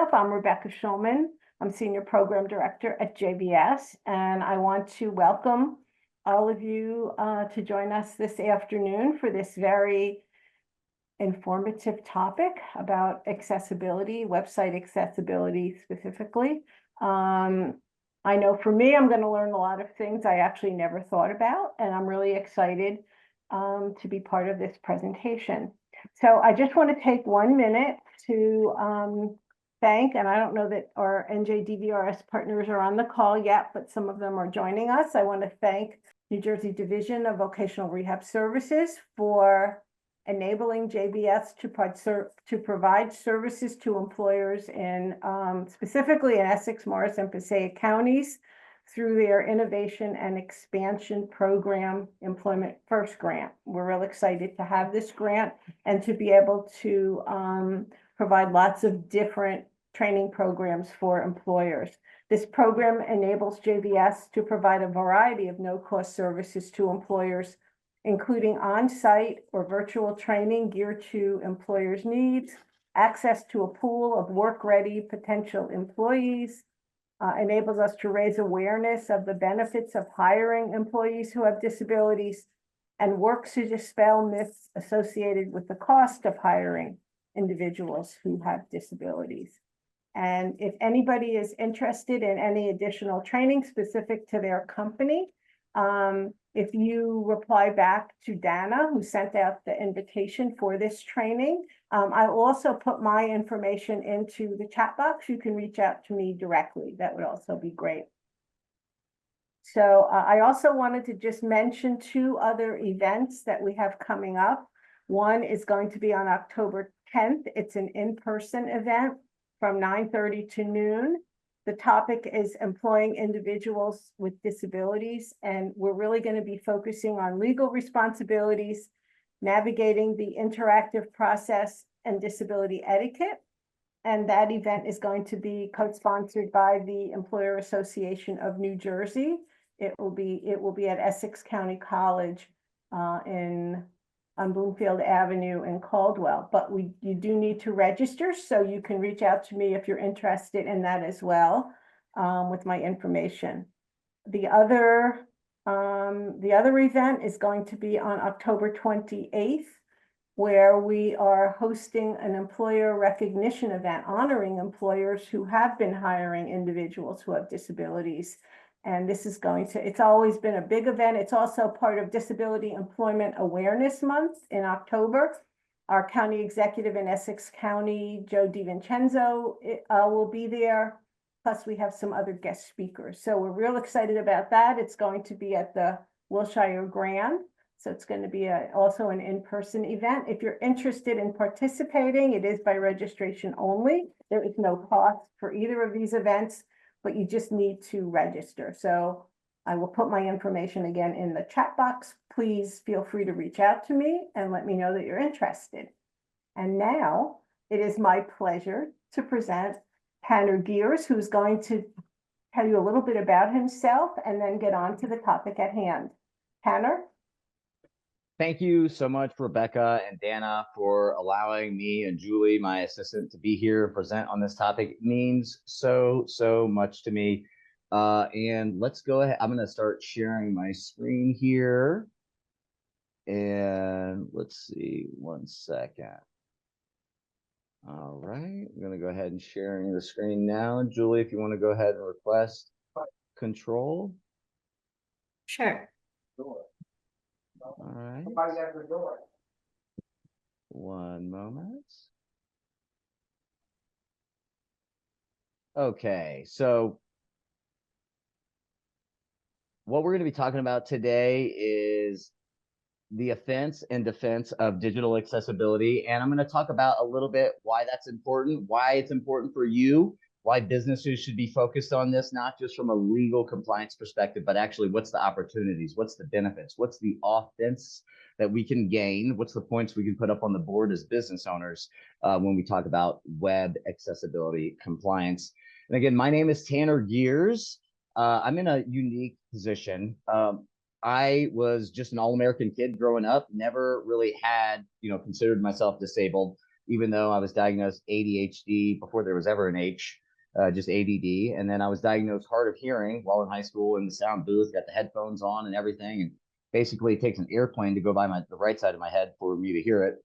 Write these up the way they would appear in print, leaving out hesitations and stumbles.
myself. I'm Rebecca Shuman. I'm Senior Program Director at JBS, and I want to welcome all of you to join us this afternoon for this very informative topic about accessibility, website accessibility specifically. I know for me, I'm going to learn a lot of things I actually never thought about, and I'm really excited to be part of this presentation. So I just want to take 1 minute to thank, and I don't know that our NJDVRS partners are on the call yet, but some of them are joining us. I want to thank New Jersey Division of Vocational Rehab Services for enabling JBS to provide services to employers in specifically in Essex, Morris, and Passaic counties through their Innovation and Expansion Program Employment First Grant. We're real excited to have this grant and to be able to provide lots of different training programs for employers. This program enables JBS to provide a variety of no-cost services to employers, including on-site or virtual training geared to employers' needs, access to a pool of work-ready potential employees, enables us to raise awareness of the benefits of hiring employees who have disabilities, and works to dispel myths associated with the cost of hiring individuals who have disabilities. And if anybody is interested in any additional training specific to their company, if you reply back to Dana, who sent out the invitation for this training, I also put my information into the chat box. You can reach out to me directly. That would also be great. So I also wanted to just mention 2 other events that we have coming up. One is going to be on October 10th. It's an in-person event from 9:30 to noon. The topic is employing individuals with disabilities, and we're really going to be focusing on legal responsibilities, navigating the interactive process, and disability etiquette. And that event is going to be co-sponsored by the Employer Association of New Jersey. It will be at Essex County College on Bloomfield Avenue in Caldwell, but you do need to register, so you can reach out to me if you're interested in that as well, with my information. The other event is going to be on October 28th, where we are hosting an employer recognition event honoring employers who have been hiring individuals who have disabilities. And this is it's always been a big event. It's also part of Disability Employment Awareness Month in October. Our county executive in Essex County, Joe DiVincenzo, will be there. Plus we have some other guest speakers. So we're real excited about that. It's going to be at the Wilshire Grand. So it's going to be also an in-person event. If you're interested in participating, it is by registration only. There is no cost for either of these events, but you just need to register. So I will put my information again in the chat box. Please feel free to reach out to me and let me know that you're interested. And now it is my pleasure to present Tanner Gears, who's going to tell you a little bit about himself and then get on to the topic at hand. Tanner? Thank you so much, Rebecca and Dana, for allowing me and Julie, my assistant, to be here and present on this topic. It means so much to me. And let's go ahead. I'm going to start sharing my screen here. And let's see, 1 second. All right, I'm going to go ahead and sharing the screen now. Julie, if you want to go ahead and request control. Sure. All right. 1 moment. Okay, so what we're going to be talking about today is the offense and defense of digital accessibility. And I'm going to talk about a little bit why that's important, why it's important for you, why businesses should be focused on this, not just from a legal compliance perspective, but actually what's the opportunities, what's the benefits, what's the offense that we can gain, what's the points we can put up on the board as business owners when we talk about web accessibility compliance. And again, my name is Tanner Gears. I'm in a unique position. I was just an all-American kid growing up, never really had, considered myself disabled. even though I was diagnosed ADHD before there was ever an H, just ADD. And then I was diagnosed hard of hearing while in high school in the sound booth, got the headphones on and everything. And basically it takes an airplane to go by the right side of my head for me to hear it.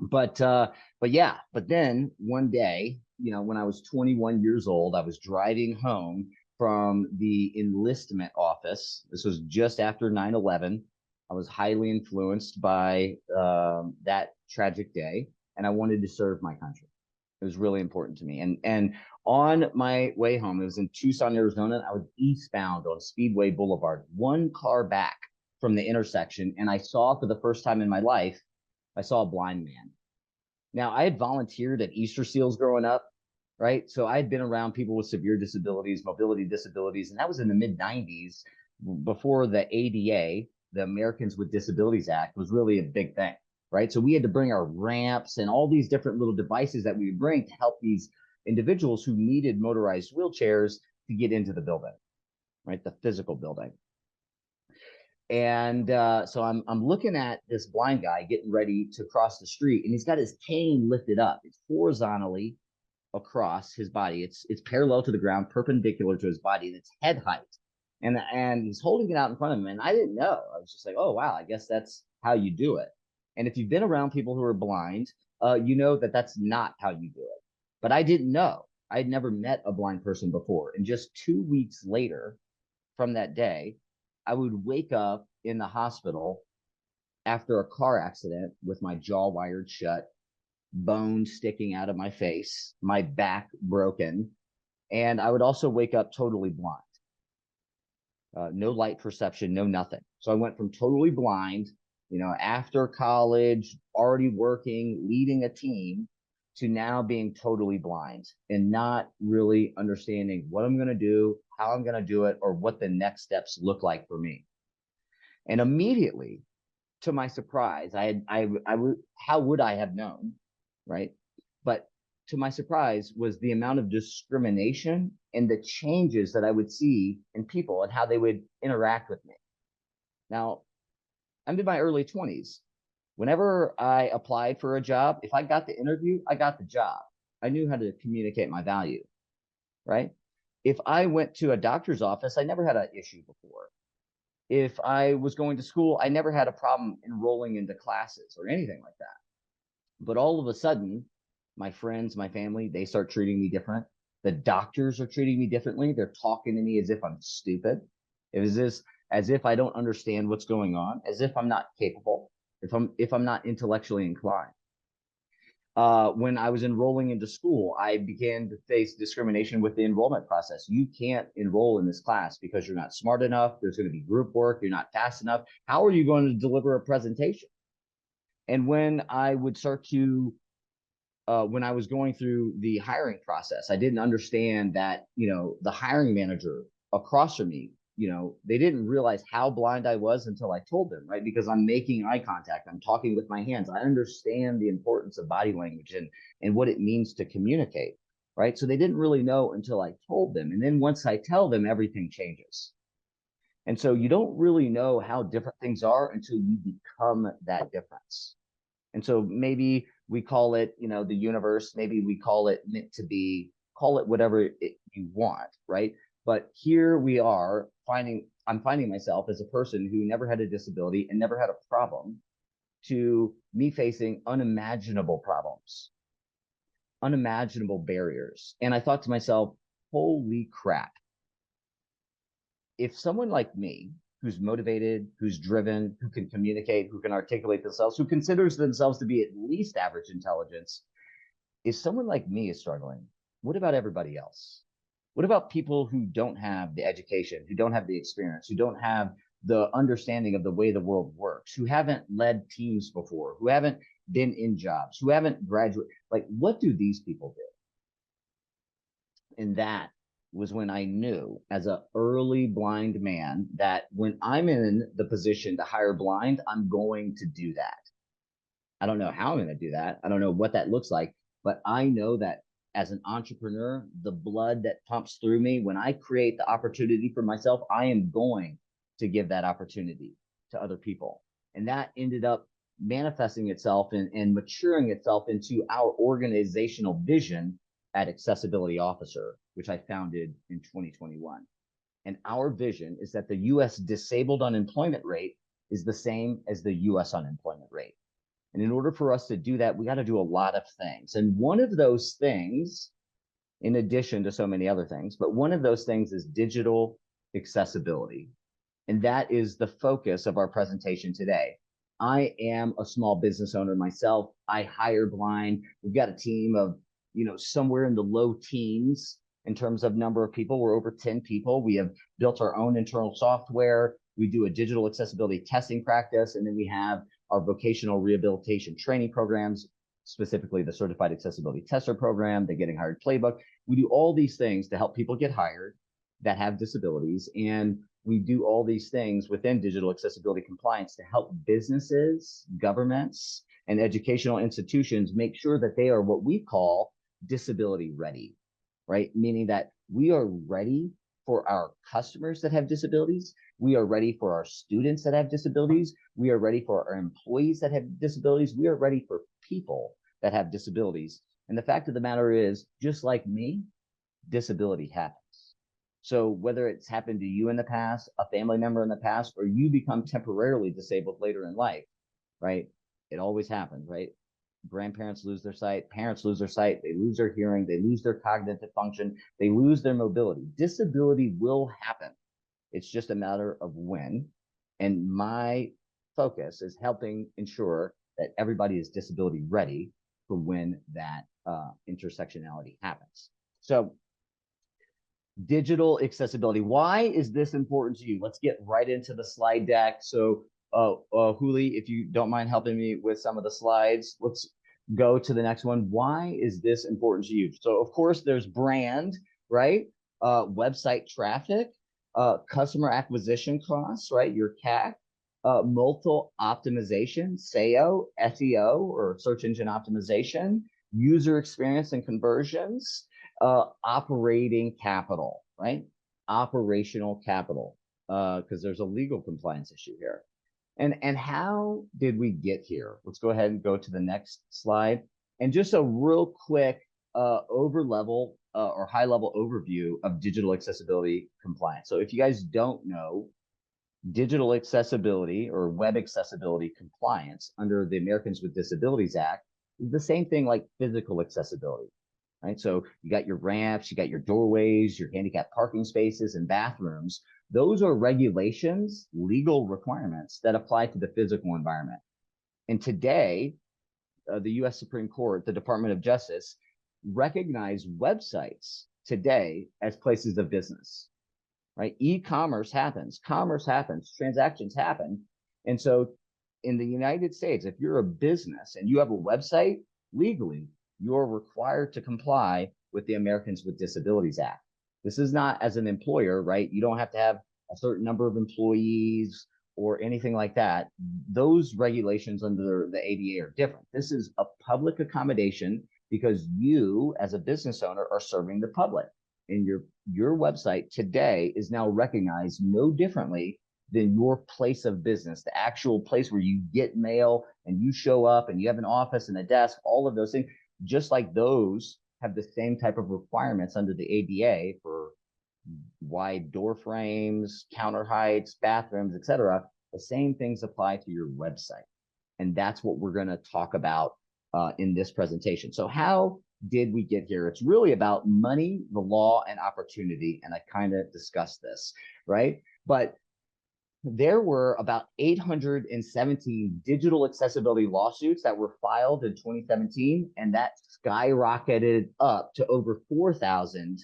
But then one day, when I was 21 years old, I was driving home from the enlistment office. This was just after 9/11. I was highly influenced by that tragic day, and I wanted to serve my country. It was really important to me. And on my way home, it was in Tucson, Arizona. I was eastbound on Speedway Boulevard, one car back from the intersection, and I saw for the first time in my life, I saw a blind man. Now, I had volunteered at Easter Seals growing up, right? So I had been around people with severe disabilities, mobility disabilities, and that was in the mid-90s before the ADA, the Americans with Disabilities Act, was really a big thing, right? So we had to bring our ramps and all these different little devices that we would bring to help these individuals who needed motorized wheelchairs to get into the building, right? The physical building. And so I'm looking at this blind guy getting ready to cross the street, and he's got his cane lifted up. It's horizontally across his body. It's parallel to the ground, perpendicular to his body, and it's head height. And he's holding it out in front of him. And I didn't know. I was just like, oh wow, I guess that's how you do it. And if you've been around people who are blind, you know that that's not how you do it. But I didn't know. I'd never met a blind person before. And just 2 weeks later from that day, I would wake up in the hospital after a car accident with my jaw wired shut, bones sticking out of my face, my back broken, and I would also wake up totally blind. No light perception, no nothing. So I went from totally blind, after college, already working, leading a team, to now being totally blind and not really understanding what I'm going to do, how I'm going to do it, or what the next steps look like for me. And immediately, to my surprise, how would I have known, right? But to my surprise was the amount of discrimination and the changes that I would see in people and how they would interact with me. Now, I'm in my early 20s. Whenever I applied for a job, if I got the interview, I got the job. I knew how to communicate my value, right? If I went to a doctor's office, I never had an issue before. If I was going to school, I never had a problem enrolling into classes or anything like that. But all of a sudden, my friends, my family, they start treating me different. The doctors are treating me differently. They're talking to me as if I'm stupid. It was this as if I don't understand what's going on, as if I'm not capable, if I'm not intellectually inclined. When I was enrolling into school, I began to face discrimination with the enrollment process. You can't enroll in this class because you're not smart enough. There's going to be group work. You're not fast enough. How are you going to deliver a presentation? And when I would start to, when I was going through the hiring process, I didn't understand that, the hiring manager across from me, they didn't realize how blind I was until I told them, right? Because I'm making eye contact, I'm talking with my hands, I understand the importance of body language and what it means to communicate, right? So they didn't really know until I told them. And then once I tell them, everything changes. And so you don't really know how different things are until you become that difference. And so maybe we call it, the universe, maybe we call it meant to be, call it whatever you want, right? But here we are I'm finding myself as a person who never had a disability and never had a problem, to me facing unimaginable problems, unimaginable barriers. And I thought to myself, holy crap. If someone like me, who's motivated, who's driven, who can communicate, who can articulate themselves, who considers themselves to be at least average intelligence, if someone like me is struggling, what about everybody else? What about people who don't have the education, who don't have the experience, who don't have the understanding of the way the world works, who haven't led teams before, who haven't been in jobs, who haven't graduated? Like, what do these people do? And that was when I knew, as an early blind man, that when I'm in the position to hire blind, I'm going to do that. I don't know how I'm going to do that. I don't know what that looks like, but I know that as an entrepreneur, the blood that pumps through me, when I create the opportunity for myself, I am going to give that opportunity to other people. And that ended up manifesting itself and maturing itself into our organizational vision at Accessibility Officer, which I founded in 2021. And our vision is that the US disabled unemployment rate is the same as the US unemployment rate. And in order for us to do that, we got to do a lot of things. And one of those things, in addition to so many other things, but one of those things is digital accessibility. And that is the focus of our presentation today. I am a small business owner myself. I hire blind. We've got a team of, somewhere in the low teens in terms of number of people. We're over 10 people. We have built our own internal software. We do a digital accessibility testing practice, and then we have our vocational rehabilitation training programs, specifically the Certified Accessibility Tester program, the Getting Hired Playbook. We do all these things to help people get hired that have disabilities. And we do all these things within digital accessibility compliance to help businesses, governments, and educational institutions make sure that they are what we call disability ready, right? Meaning that we are ready for our customers that have disabilities. We are ready for our students that have disabilities. We are ready for our employees that have disabilities. We are ready for people that have disabilities. And the fact of the matter is, just like me, disability happens. So whether it's happened to you in the past, a family member in the past, or you become temporarily disabled later in life, right? It always happens, right? Grandparents lose their sight, parents lose their sight, they lose their hearing, they lose their cognitive function, they lose their mobility. Disability will happen. It's just a matter of when. And my focus is helping ensure that everybody is disability ready for when that intersectionality happens. So digital accessibility. Why is this important to you? Let's get right into the slide deck. So Huli, if you don't mind helping me with some of the slides, let's go to the next one. Why is this important to you? So of course there's brand, right? Website traffic, customer acquisition costs, right? Your CAC, multiple optimization, SEO, or search engine optimization, user experience and conversions, operating capital, right? Operational capital, because there's a legal compliance issue here. And how did we get here? Let's go ahead and go to the next slide. And just a real quick or high level overview of digital accessibility compliance. So if you guys don't know, digital accessibility or web accessibility compliance under the Americans with Disabilities Act is the same thing like physical accessibility, right? So you got your ramps, you got your doorways, your handicapped parking spaces and bathrooms. Those are regulations, legal requirements that apply to the physical environment. And today, the US Supreme Court, the Department of Justice, recognize websites today as places of business, right? E-commerce happens, commerce happens, transactions happen. And so in the United States, if you're a business and you have a website, legally, you're required to comply with the Americans with Disabilities Act. This is not as an employer, right? You don't have to have a certain number of employees or anything like that. Those regulations under the ADA are different. This is a public accommodation because you, as a business owner, are serving the public. And your website today is now recognized no differently than your place of business, the actual place where you get mail and you show up and you have an office and a desk, all of those things, just like those have the same type of requirements under the ADA for wide door frames, counter heights, bathrooms, etc. The same things apply to your website. And that's what we're going to talk about in this presentation. So how did we get here? It's really about money, the law, and opportunity. And I kind of discussed this, right? But there were about 817 digital accessibility lawsuits that were filed in 2017, and that skyrocketed up to over 4,000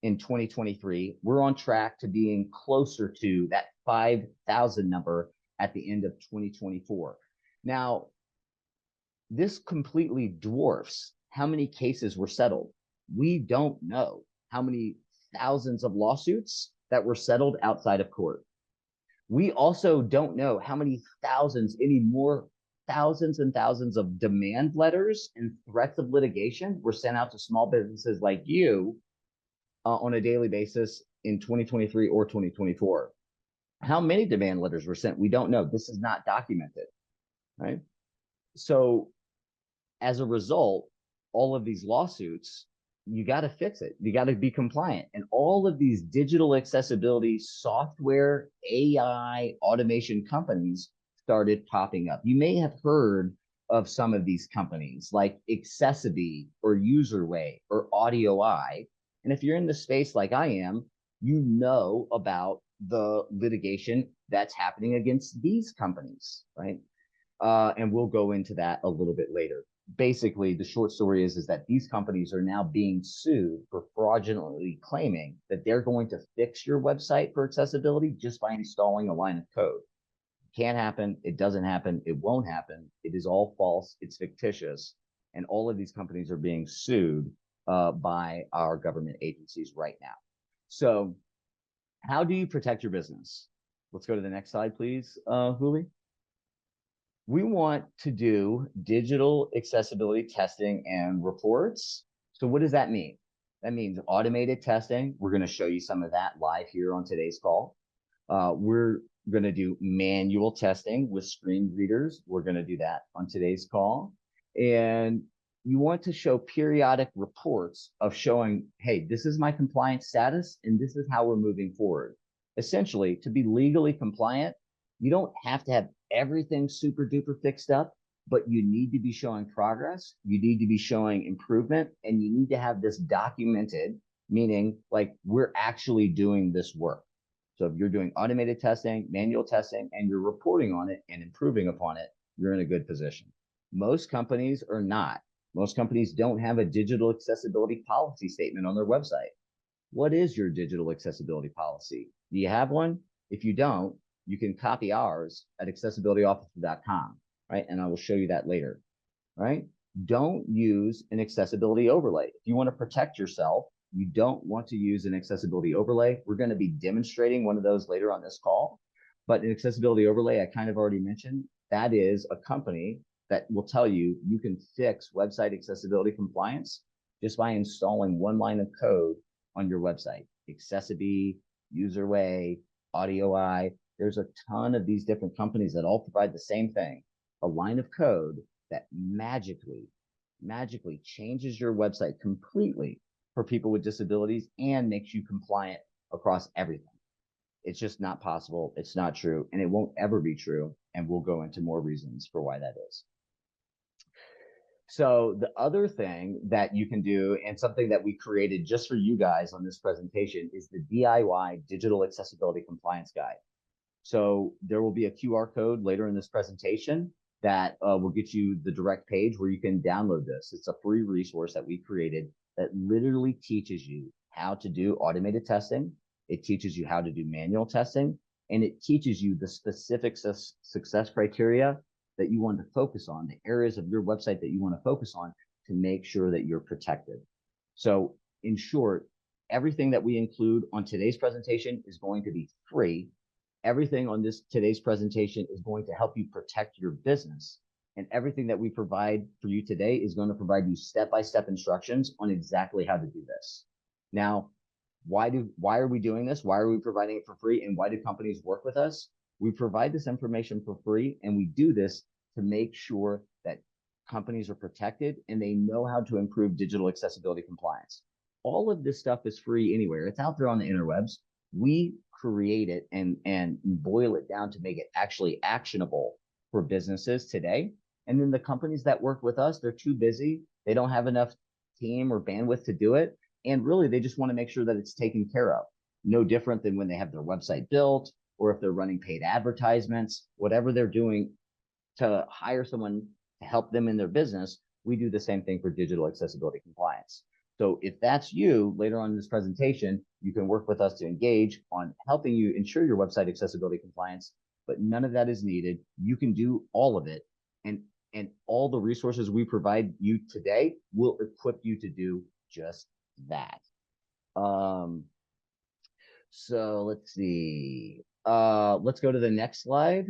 in 2023. We're on track to being closer to that 5,000 number at the end of 2024. Now, this completely dwarfs how many cases were settled. We don't know how many thousands of lawsuits that were settled outside of court. We also don't know how many thousands, any more thousands and thousands of demand letters and threats of litigation were sent out to small businesses like you on a daily basis in 2023 or 2024. How many demand letters were sent? We don't know. This is not documented, right? So as a result, all of these lawsuits, you got to fix it. You got to be compliant. And all of these digital accessibility software, AI, automation companies started popping up. You may have heard of some of these companies like AccessAbility or UserWay or AudioEye. And if you're in the space like I am, you know about the litigation that's happening against these companies, right? And we'll go into that a little bit later. Basically, the short story is that these companies are now being sued for fraudulently claiming that they're going to fix your website for accessibility just by installing a line of code. It can't happen. It doesn't happen. It won't happen. It is all false. It's fictitious. And all of these companies are being sued by our government agencies right now. So how do you protect your business? Let's go to the next slide, please, Huli. We want to do digital accessibility testing and reports. So what does that mean? That means automated testing. We're going to show you some of that live here on today's call. We're going to do manual testing with screen readers. We're going to do that on today's call. And you want to show periodic reports of showing, hey, this is my compliance status, and this is how we're moving forward. Essentially, to be legally compliant, you don't have to have everything super duper fixed up, but you need to be showing progress. You need to be showing improvement, and you need to have this documented, meaning like we're actually doing this work. So if you're doing automated testing, manual testing, and you're reporting on it and improving upon it, you're in a good position. Most companies are not. Most companies don't have a digital accessibility policy statement on their website. What is your digital accessibility policy? Do you have one? If you don't, you can copy ours at accessibilityofficer.com, right? And I will show you that later, right? Don't use an accessibility overlay. If you want to protect yourself, you don't want to use an accessibility overlay. We're going to be demonstrating one of those later on this call. But an accessibility overlay, I kind of already mentioned, that is a company that will tell you you can fix website accessibility compliance just by installing one line of code on your website. AccessAbility, UserWay, AudioEye. There's a ton of these different companies that all provide the same thing, a line of code that magically changes your website completely for people with disabilities and makes you compliant across everything. It's just not possible. It's not true, and it won't ever be true. And we'll go into more reasons for why that is. So the other thing that you can do, and something that we created just for you guys on this presentation, is the DIY Digital Accessibility Compliance Guide. So there will be a QR code later in this presentation that will get you the direct page where you can download this. It's a free resource that we created that literally teaches you how to do automated testing. It teaches you how to do manual testing, and it teaches you the specific success criteria that you want to focus on, the areas of your website that you want to focus on to make sure that you're protected. So in short, everything that we include on today's presentation is going to be free. Everything on today's presentation is going to help you protect your business. And everything that we provide for you today is going to provide you step-by-step instructions on exactly how to do this. Now, why are we doing this? Why are we providing it for free? And why do companies work with us? We provide this information for free, and we do this to make sure that companies are protected and they know how to improve digital accessibility compliance. All of this stuff is free anywhere. It's out there on the interwebs. We create it and boil it down to make it actually actionable for businesses today. And then the companies that work with us, they're too busy. They don't have enough team or bandwidth to do it. And really, they just want to make sure that it's taken care of. No different than when they have their website built, or if they're running paid advertisements, whatever they're doing to hire someone to help them in their business, we do the same thing for digital accessibility compliance. So if that's you, later on in this presentation, you can work with us to engage on helping you ensure your website accessibility compliance, but none of that is needed. You can do all of it, and all the resources we provide you today will equip you to do just that. So let's see. Let's go to the next slide.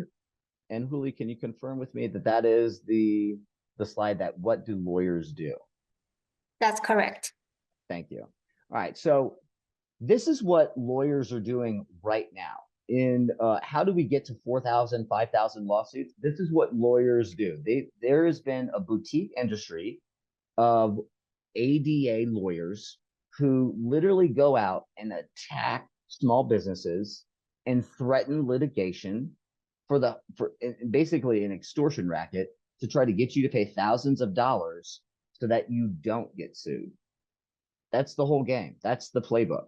And Huli, can you confirm with me that that is the slide that what do lawyers do? That's correct. Thank you. All right. So this is what lawyers are doing right now. in how do we get to 4,000, 5,000 lawsuits? This is what lawyers do. There has been a boutique industry of ADA lawyers who literally go out and attack small businesses and threaten litigation for basically an extortion racket to try to get you to pay thousands of dollars so that you don't get sued. That's the whole game. That's the playbook,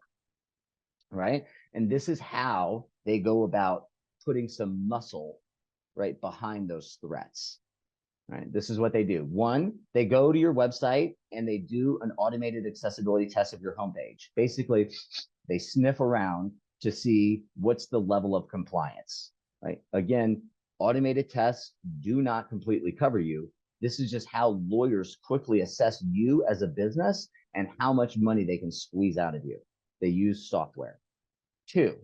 right? And this is how they go about putting some muscle right behind those threats. Right. This is what they do. One, they go to your website and they do an automated accessibility test of your homepage. Basically, they sniff around to see what's the level of compliance. Right. Again, automated tests do not completely cover you. This is just how lawyers quickly assess you as a business and how much money they can squeeze out of you. They use software. Two,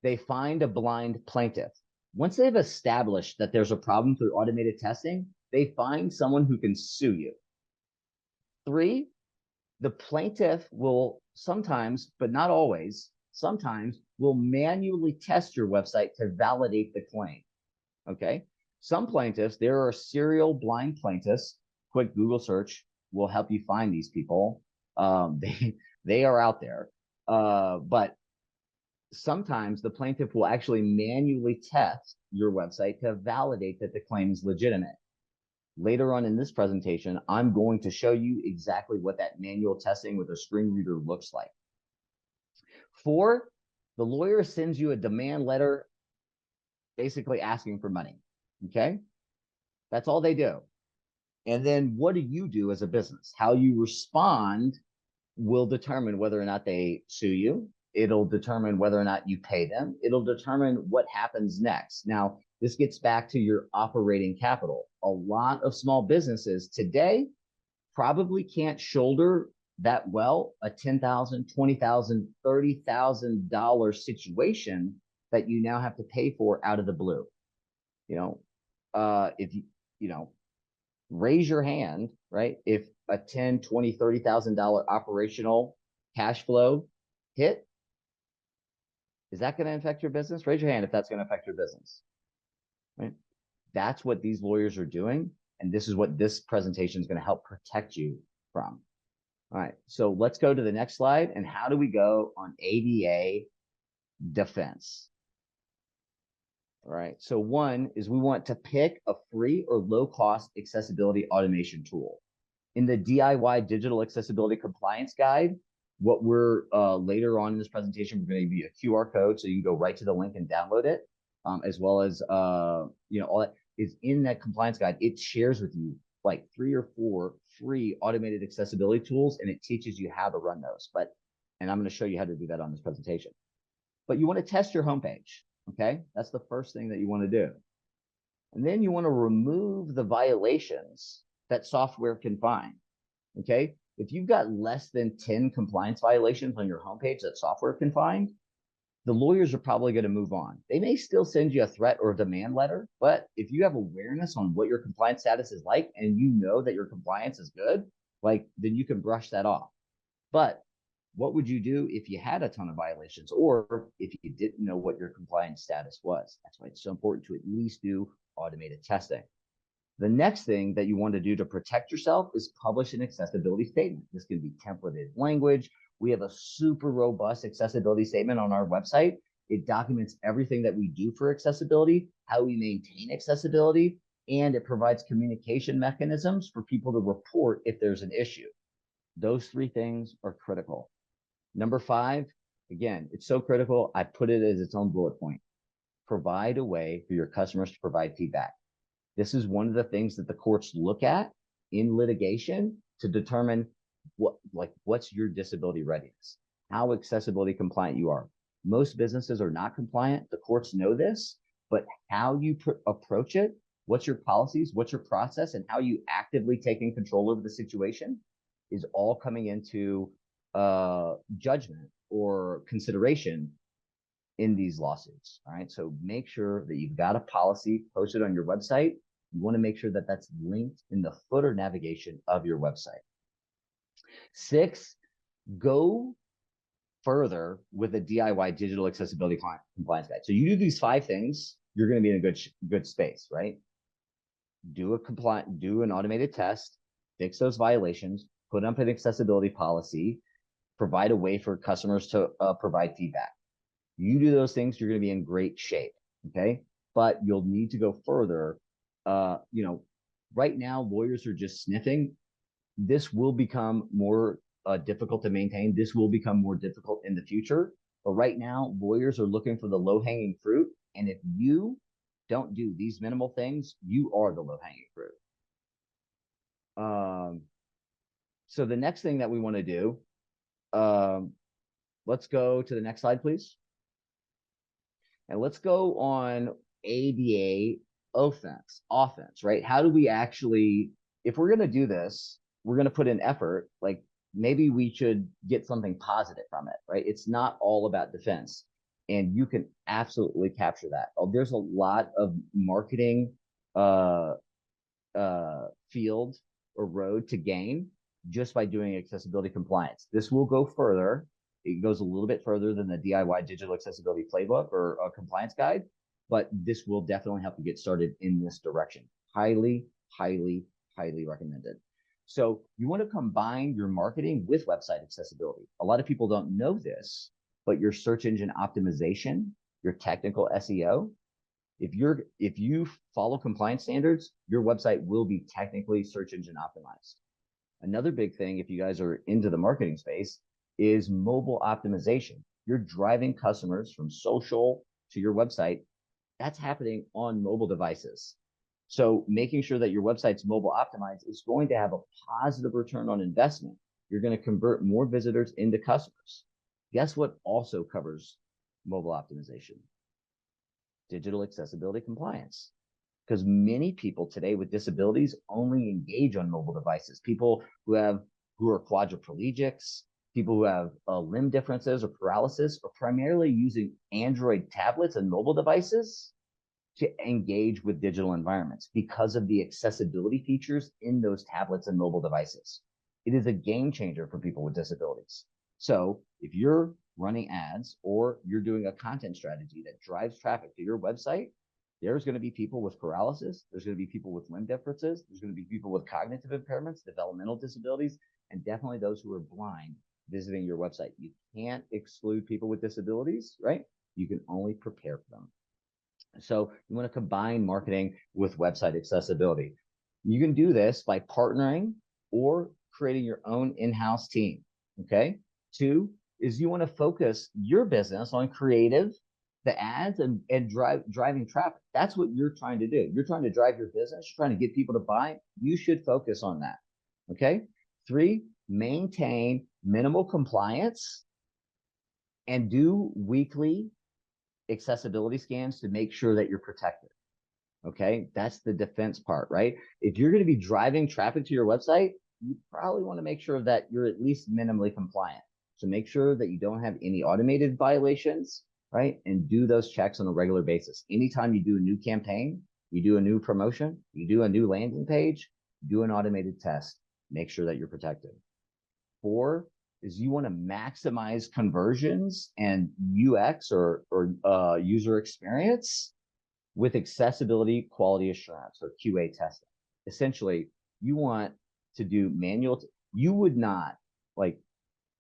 they find a blind plaintiff. Once they've established that there's a problem through automated testing, they find someone who can sue you. Three, the plaintiff will sometimes, but not always, sometimes will manually test your website to validate the claim. Okay. Some plaintiffs, there are serial blind plaintiffs. Quick Google search will help you find these people. They are out there. But sometimes the plaintiff will actually manually test your website to validate that the claim is legitimate. Later on in this presentation, I'm going to show you exactly what that manual testing with a screen reader looks like. Four, the lawyer sends you a demand letter basically asking for money. Okay? That's all they do. And then what do you do as a business? How you respond will determine whether or not they sue you. It'll determine whether or not you pay them. It'll determine what happens next. Now, this gets back to your operating capital. A lot of small businesses today probably can't shoulder that well a $10,000, $20,000, $30,000 situation that you now have to pay for out of the blue. If you raise your hand, right? If a $10,000, $20,000, $30,000 operational cash flow hit, is that going to affect your business? Raise your hand if that's going to affect your business. Right? That's what these lawyers are doing. And this is what this presentation is going to help protect you from. All right. So let's go to the next slide. And how do we go on ADA defense? All right. So one is we want to pick a free or low cost accessibility automation tool. In the DIY digital accessibility compliance guide, what we're later on in this presentation, we're going to give you a QR code so you can go right to the link and download it, as well as all that is in that compliance guide. It shares with you like 3 or 4 free automated accessibility tools, and it teaches you how to run those. And I'm going to show you how to do that on this presentation. But you want to test your homepage. Okay, that's the first thing that you want to do, and then you want to remove the violations that software can find. Okay. If you've got less than 10 compliance violations on your homepage that software can find, the lawyers are probably going to move on. They may still send you a threat or a demand letter, but if you have awareness on what your compliance status is like and you know that your compliance is good, then you can brush that off. But what would you do if you had a ton of violations or if you didn't know what your compliance status was? That's why it's so important to at least do automated testing. The next thing that you want to do to protect yourself is publish an accessibility statement. This can be templated language. We have a super robust accessibility statement on our website. It documents everything that we do for accessibility, how we maintain accessibility, and it provides communication mechanisms for people to report if there's an issue. Those 3 things are critical. Number 5, again, it's so critical, I put it as its own bullet point. Provide a way for your customers to provide feedback. This is one of the things that the courts look at in litigation to determine what's your disability readiness, how accessibility compliant you are. Most businesses are not compliant. The courts know this, but how you approach it, what's your policies, what's your process, and how you actively taking control over the situation is all coming into judgment or consideration in these lawsuits. All right. So make sure that you've got a policy posted on your website. You want to make sure that that's linked in the footer navigation of your website. 6, go further with a DIY digital accessibility compliance guide. So you do these 5 things, you're going to be in a good space, right? Do an automated test, fix those violations, put up an accessibility policy, provide a way for customers to provide feedback. You do those things, you're going to be in great shape. Okay. But you'll need to go further. Right now, lawyers are just sniffing. This will become more difficult to maintain. This will become more difficult in the future. But right now, lawyers are looking for the low-hanging fruit. And if you don't do these minimal things, you are the low-hanging fruit. So the next thing that we want to do, let's go to the next slide, please. And let's go on ABA offense, right? How do we actually, if we're going to do this, we're going to put in effort, like maybe we should get something positive from it, right? It's not all about defense. And you can absolutely capture that. There's a lot of marketing field or road to gain just by doing accessibility compliance. This will go further. It goes a little bit further than the DIY digital accessibility playbook or a compliance guide, but this will definitely help you get started in this direction. Highly, highly, highly recommended. So you want to combine your marketing with website accessibility. A lot of people don't know this, but your search engine optimization, your technical SEO, if you follow compliance standards, your website will be technically search engine optimized. Another big thing, if you guys are into the marketing space, is mobile optimization. You're driving customers from social to your website. That's happening on mobile devices. So making sure that your website's mobile optimized is going to have a positive return on investment. You're going to convert more visitors into customers. Guess what also covers mobile optimization? Digital accessibility compliance. Because many people today with disabilities only engage on mobile devices. People who are quadriplegics, people who have limb differences or paralysis are primarily using Android tablets and mobile devices to engage with digital environments because of the accessibility features in those tablets and mobile devices. It is a game changer for people with disabilities. So if you're running ads or you're doing a content strategy that drives traffic to your website, there's going to be people with paralysis, there's going to be people with limb differences, there's going to be people with cognitive impairments, developmental disabilities, and definitely those who are blind visiting your website. You can't exclude people with disabilities, right? You can only prepare for them. So you want to combine marketing with website accessibility. You can do this by partnering or creating your own in-house team, okay? 2 is you want to focus your business on creative, the ads, and driving traffic. That's what you're trying to do. You're trying to drive your business. You're trying to get people to buy. You should focus on that, okay? 3, maintain minimal compliance and do weekly accessibility scans to make sure that you're protected. Okay, that's the defense part, right? If you're going to be driving traffic to your website, you probably want to make sure that you're at least minimally compliant. So make sure that you don't have any automated violations, right? And do those checks on a regular basis. Anytime you do a new campaign, you do a new promotion, you do a new landing page, do an automated test, make sure that you're protected. 4 is you want to maximize conversions and UX or user experience with accessibility quality assurance or QA testing. Essentially, you want to do manual. You would not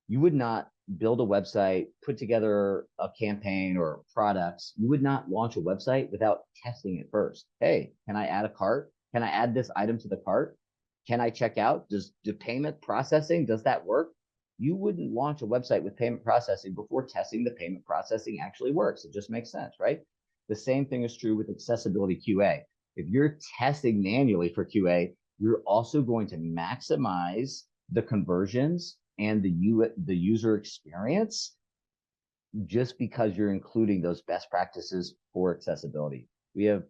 build a website, put together a campaign or products. You would not launch a website without testing it first. Hey, can I add a cart? Can I add this item to the cart? Can I check out? Does payment processing, does that work? You wouldn't launch a website with payment processing before testing the payment processing actually works. It just makes sense, right? The same thing is true with accessibility QA. If you're testing manually for QA, you're also going to maximize the conversions and the user experience just because you're including those best practices for accessibility. We have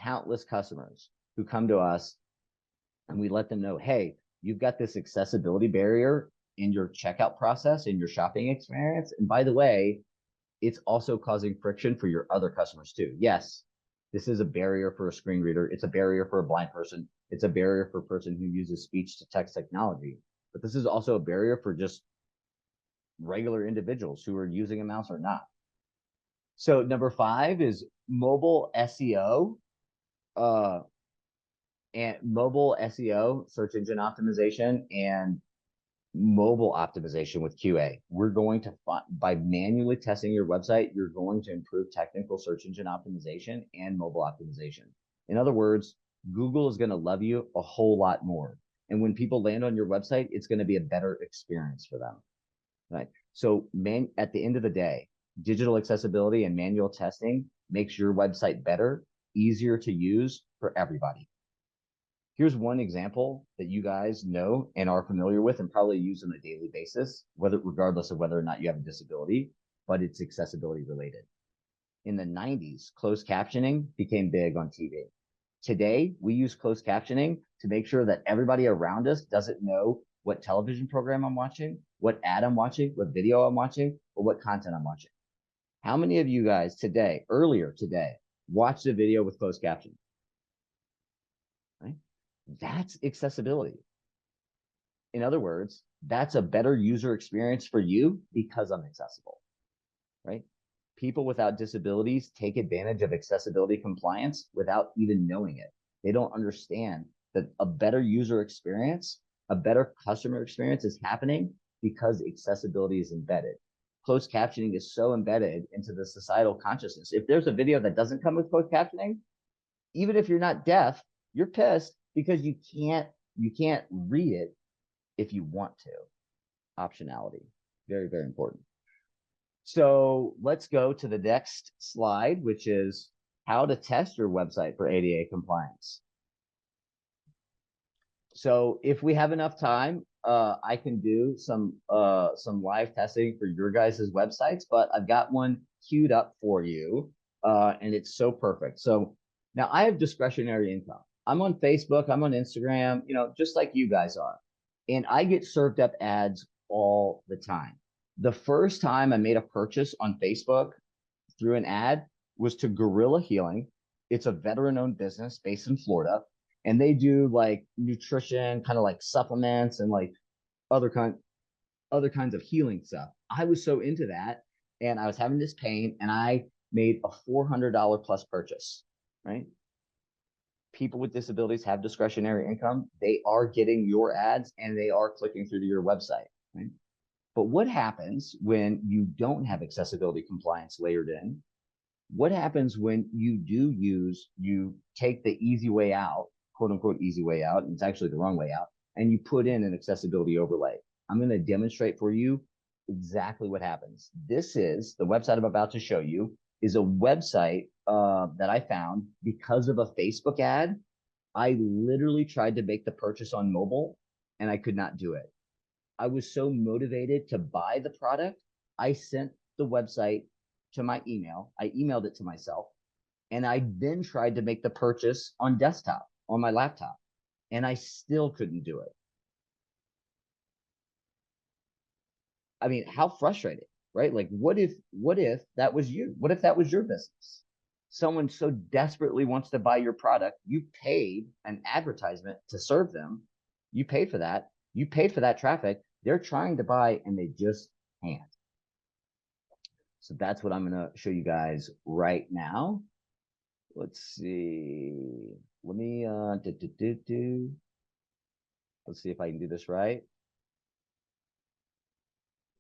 countless customers who come to us and we let them know, hey, you've got this accessibility barrier in your checkout process, in your shopping experience. And by the way, it's also causing friction for your other customers too. Yes, this is a barrier for a screen reader. It's a barrier for a blind person. It's a barrier for a person who uses speech to text technology. But this is also a barrier for just regular individuals who are using a mouse or not. So number 5 is mobile SEO. And mobile SEO, search engine optimization, and mobile optimization with QA. We're going to by manually testing your website, you're going to improve technical search engine optimization and mobile optimization. In other words, Google is going to love you a whole lot more. And when people land on your website, it's going to be a better experience for them. Right? So at the end of the day, digital accessibility and manual testing makes your website better, easier to use for everybody. Here's one example that you guys know and are familiar with and probably use on a daily basis, regardless of whether or not you have a disability, but it's accessibility related. In the 90s, closed captioning became big on TV. Today, we use closed captioning to make sure that everybody around us doesn't know what television program I'm watching, what ad I'm watching, what video I'm watching, or what content I'm watching. How many of you guys earlier today, watched a video with closed captioning? Right? That's accessibility. In other words, that's a better user experience for you because I'm accessible, right? People without disabilities take advantage of accessibility compliance without even knowing it. They don't understand that a better user experience, a better customer experience is happening because accessibility is embedded. Closed captioning is so embedded into the societal consciousness. If there's a video that doesn't come with closed captioning, even if you're not deaf, you're pissed because you can't read it if you want to. Optionality, very, very important. So let's go to the next slide, which is how to test your website for ADA compliance. So if we have enough time, I can do some live testing for your guys' websites, but I've got one queued up for you, and it's so perfect. So now I have discretionary income. I'm on Facebook, I'm on Instagram, just like you guys are. And I get served up ads all the time. The first time I made a purchase on Facebook through an ad was to Gorilla Healing. It's a veteran-owned business based in Florida, and they do like nutrition, kind of like supplements and like other kinds of healing stuff. I was so into that, and I was having this pain, and I made a $400 plus purchase, right? People with disabilities have discretionary income. They are getting your ads and they are clicking through to your website, right? But what happens when you don't have accessibility compliance layered in? What happens when you take the easy way out, quote unquote, easy way out, and it's actually the wrong way out, and you put in an accessibility overlay? I'm going to demonstrate for you exactly what happens. This is the website I'm about to show you is a website that I found because of a Facebook ad. I literally tried to make the purchase on mobile and I could not do it. I was so motivated to buy the product. I sent the website to my email. I emailed it to myself, and I then tried to make the purchase on desktop, on my laptop, and I still couldn't do it. I mean, how frustrating, right? Like, what if that was you? What if that was your business? Someone so desperately wants to buy your product, you paid an advertisement to serve them. You paid for that. You paid for that traffic. They're trying to buy and they just can't. So that's what I'm going to show you guys right now. Let's see. Let me let's see if I can do this right.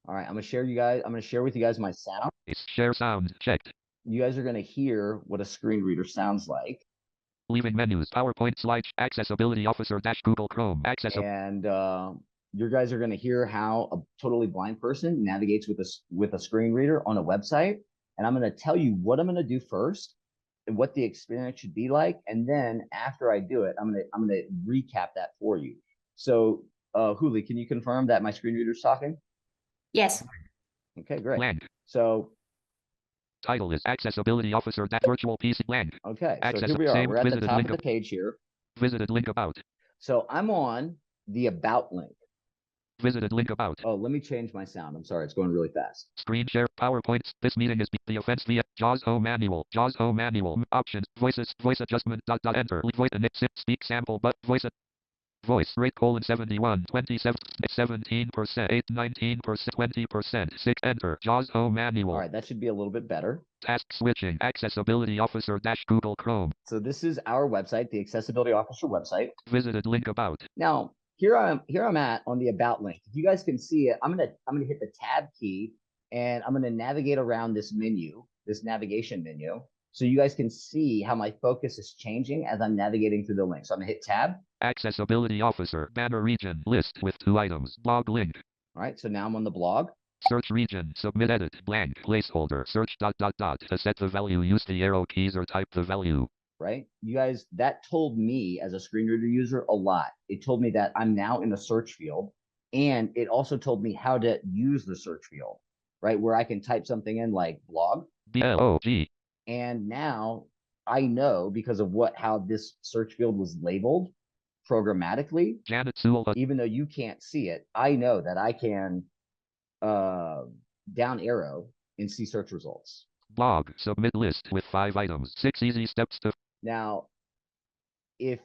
All right, I'm going to share with you guys my sound. Share sound checked. You guys are going to hear what a screen reader sounds like. Leaving menus. PowerPoint slide. Accessibility Officer dash Google Chrome. And you guys are going to hear how a totally blind person navigates with a screen reader on a website. And I'm going to tell you what I'm going to do first and what the experience should be like. And then after I do it, I'm going to recap that for you. So, Huli, can you confirm that my screen reader is talking? Yes. Okay, great. Blank. So title is Accessibility Officer that virtual PC blank. Okay, so here we are. We're at the top of the page here. Visited link about. So I'm on the about link. Visited link about. Oh, let me change my sound. I'm sorry, it's going really fast. Screen share, PowerPoint. This meeting is the offense via JAWS Home Manual. JAWS Home Manual. Options. Voices. Voice adjustment. Enter. Voice and speak sample. But voice. voice rate colon 71, 27, 17%, 8, 19%, 20%, 6, enter, JAWS home manual. All right, that should be a little bit better. Task switching, Accessibility Officer dash Google Chrome. So this is our website, the Accessibility Officer website. Visited link about. Now, here I'm at on the about link. If you guys can see it, I'm gonna hit the tab key and I'm gonna navigate around this menu, this navigation menu. So you guys can see how my focus is changing as I'm navigating through the link. So I'm gonna hit tab. Accessibility Officer, banner region, list with 2 items, blog link. All right, so now I'm on the blog. Search region, submit edit, blank, placeholder, search ... To set the value, use the arrow keys or type the value. Right? You guys, that told me as a screen reader user a lot. It told me that I'm now in the search field, and it also told me how to use the search field, right? Where I can type something in like blog. BLOG. And now I know because of how this search field was labeled programmatically, Janet Sewell. even though you can't see it, I know that I can down arrow and see search results. Blog, submit list with 5 items, 6 easy steps to. Now, if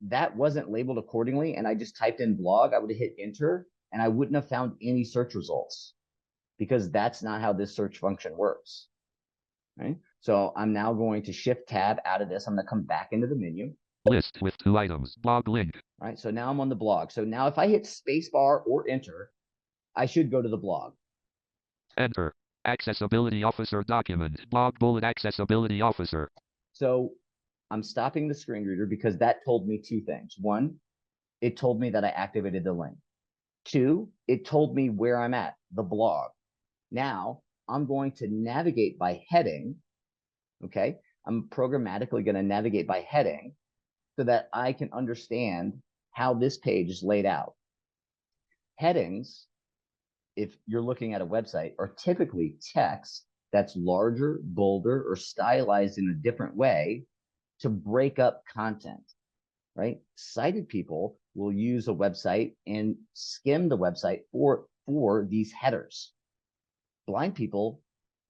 that wasn't labeled accordingly and I just typed in blog, I would have hit enter and I wouldn't have found any search results because that's not how this search function works. Right? So I'm now going to shift tab out of this. I'm going to come back into the menu. List with 2 items, blog link. All right. So now I'm on the blog. So now if I hit spacebar or enter, I should go to the blog. Enter. Accessibility Officer document, blog bullet Accessibility Officer. So I'm stopping the screen reader because that told me 2 things. 1, it told me that I activated the link. 2, it told me where I'm at, the blog. Now I'm going to navigate by heading. Okay. I'm programmatically going to navigate by heading so that I can understand how this page is laid out. Headings, if you're looking at a website, are typically text that's larger, bolder, or stylized in a different way to break up content, right? Sighted people will use a website and skim the website for these headers. Blind people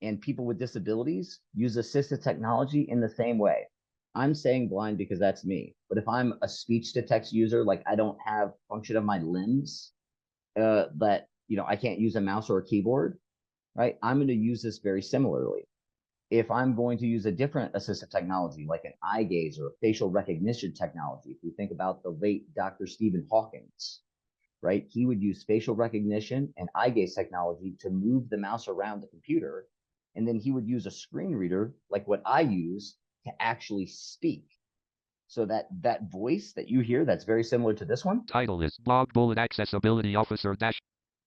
and people with disabilities use assistive technology in the same way. I'm saying blind because that's me. But if I'm a speech to text user, like I don't have function of my limbs, that, I can't use a mouse or a keyboard, right? I'm going to use this very similarly. If I'm going to use a different assistive technology, like an eye gaze or facial recognition technology, if we think about the late Dr. Stephen Hawking, right? He would use facial recognition and eye gaze technology to move the mouse around the computer. And then he would use a screen reader, like what I use, to actually speak. So that voice that you hear, that's very similar to this one. Title is blog bullet Accessibility Officer dash.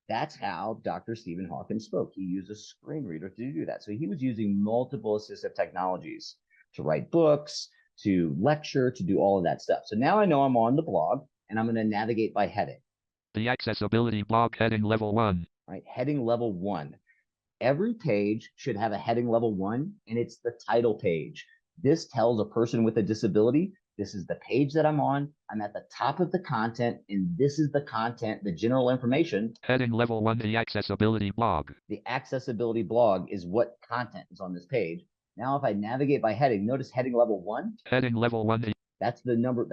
That's how Dr. Stephen Hawking spoke. He used a screen reader to do that. So he was using multiple assistive technologies to write books, to lecture, to do all of that stuff. So now I know I'm on the blog and I'm going to navigate by heading. The Accessibility blog heading level 1. Right, heading level 1. Every page should have a heading level 1, and it's the title page. This tells a person with a disability, this is the page that I'm on. I'm at the top of the content, and this is the content, the general information. Heading level 1, the Accessibility blog. The Accessibility blog is what content is on this page. Now, if I navigate by heading, notice heading level 1. Heading level 1. That's the number.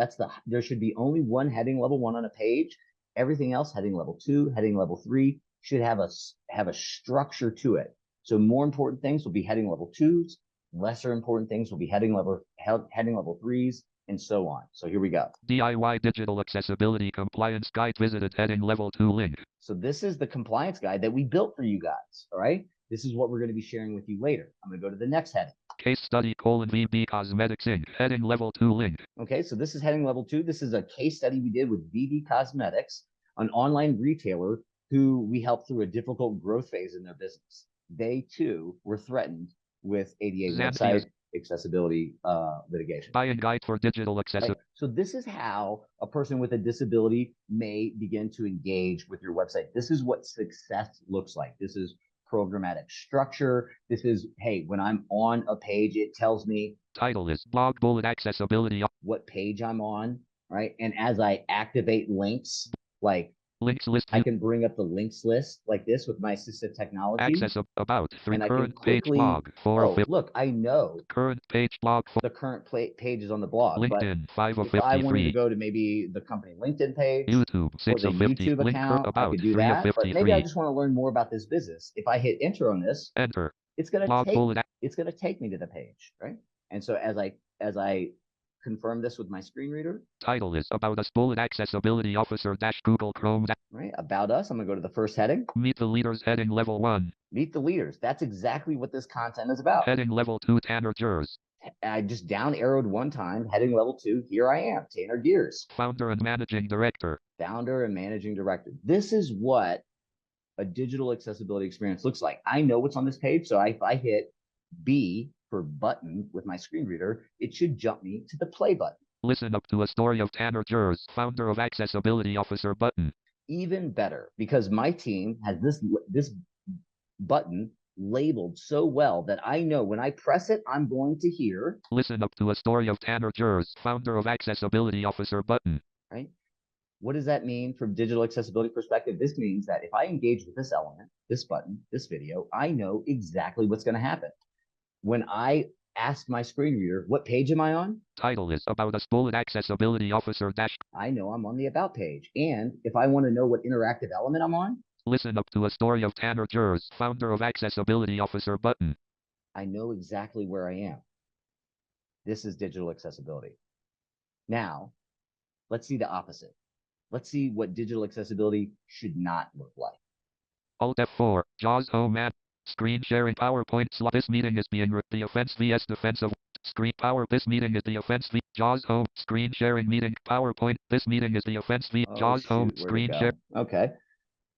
There should be only one heading level 1 on a page. Everything else, heading level 2, heading level 3, should have a structure to it. So more important things will be heading level 2s. Lesser important things will be heading level 3s, and so on. So here we go. DIY Digital Accessibility Compliance Guide visited heading level 2 link. So this is the compliance guide that we built for you guys. All right. This is what we're going to be sharing with you later. I'm going to go to the next heading. Case study : VB Cosmetics Inc. Heading level 2 link. Okay. So this is heading level 2. This is a case study we did with VB Cosmetics, an online retailer who we helped through a difficult growth phase in their business. They too were threatened with ADA website accessibility litigation. Buying guide for digital accessibility. Right. So this is how a person with a disability may begin to engage with your website. This is what success looks like. This is programmatic structure. This is, hey, when I'm on a page, it tells me title is blog bullet Accessibility, what page I'm on, right? And as I activate links, like Links list I view. can bring up the links list like this with my assistive technology. Access about 3 and I can current page quickly, blog 4 of oh, look, I know current page blog 4 the current page is on the blog, but LinkedIn 5 of if I wanted to 53 go to maybe the company LinkedIn page YouTube or 6 the of 50 YouTube link account, I about could do 3 of that. But maybe I 53 just want to learn more about this business. If I hit enter on this, enter it's gonna blog bullet take me to the page, right? And so as I confirm this with my screen reader, title is about us bullet accessibility officer dash Google Chrome right? About us, I'm gonna go to the first heading. meet the leaders heading level 1 Meet the leaders. That's exactly what this content is about. heading level 2 Tanner Gers I just down arrowed one time, heading level 2. Here I am, Tanner Gears, founder and managing director. founder and managing director. This is what a digital accessibility experience looks like. I know what's on this page, so if I hit B for button with my screen reader, it should jump me to the play button. Listen up to a story of Tanner Gers, founder of Accessibility Officer button. Even better, because my team has this button labeled so well that I know when I press it, I'm going to hear. Listen up to a story of Tanner Gers, founder of Accessibility Officer button. Right? What does that mean from digital accessibility perspective? This means that if I engage with this element, this button, this video, I know exactly what's going to happen. When I ask my screen reader, what page am I on? Title is about us bullet accessibility officer dash. I know I'm on the about page. And if I want to know what interactive element I'm on, listen up to a story of Tanner Gers, founder of Accessibility Officer button. I know exactly where I am. This is digital accessibility. Now, let's see the opposite. Let's see what digital accessibility should not look like. Alt F4, JAWS home app, screen sharing PowerPoint slot. This meeting is being the offense vs defense of screen power. This meeting is the offense v JAWS home screen sharing meeting PowerPoint. This meeting is the offense v JAWS home screen share. Okay.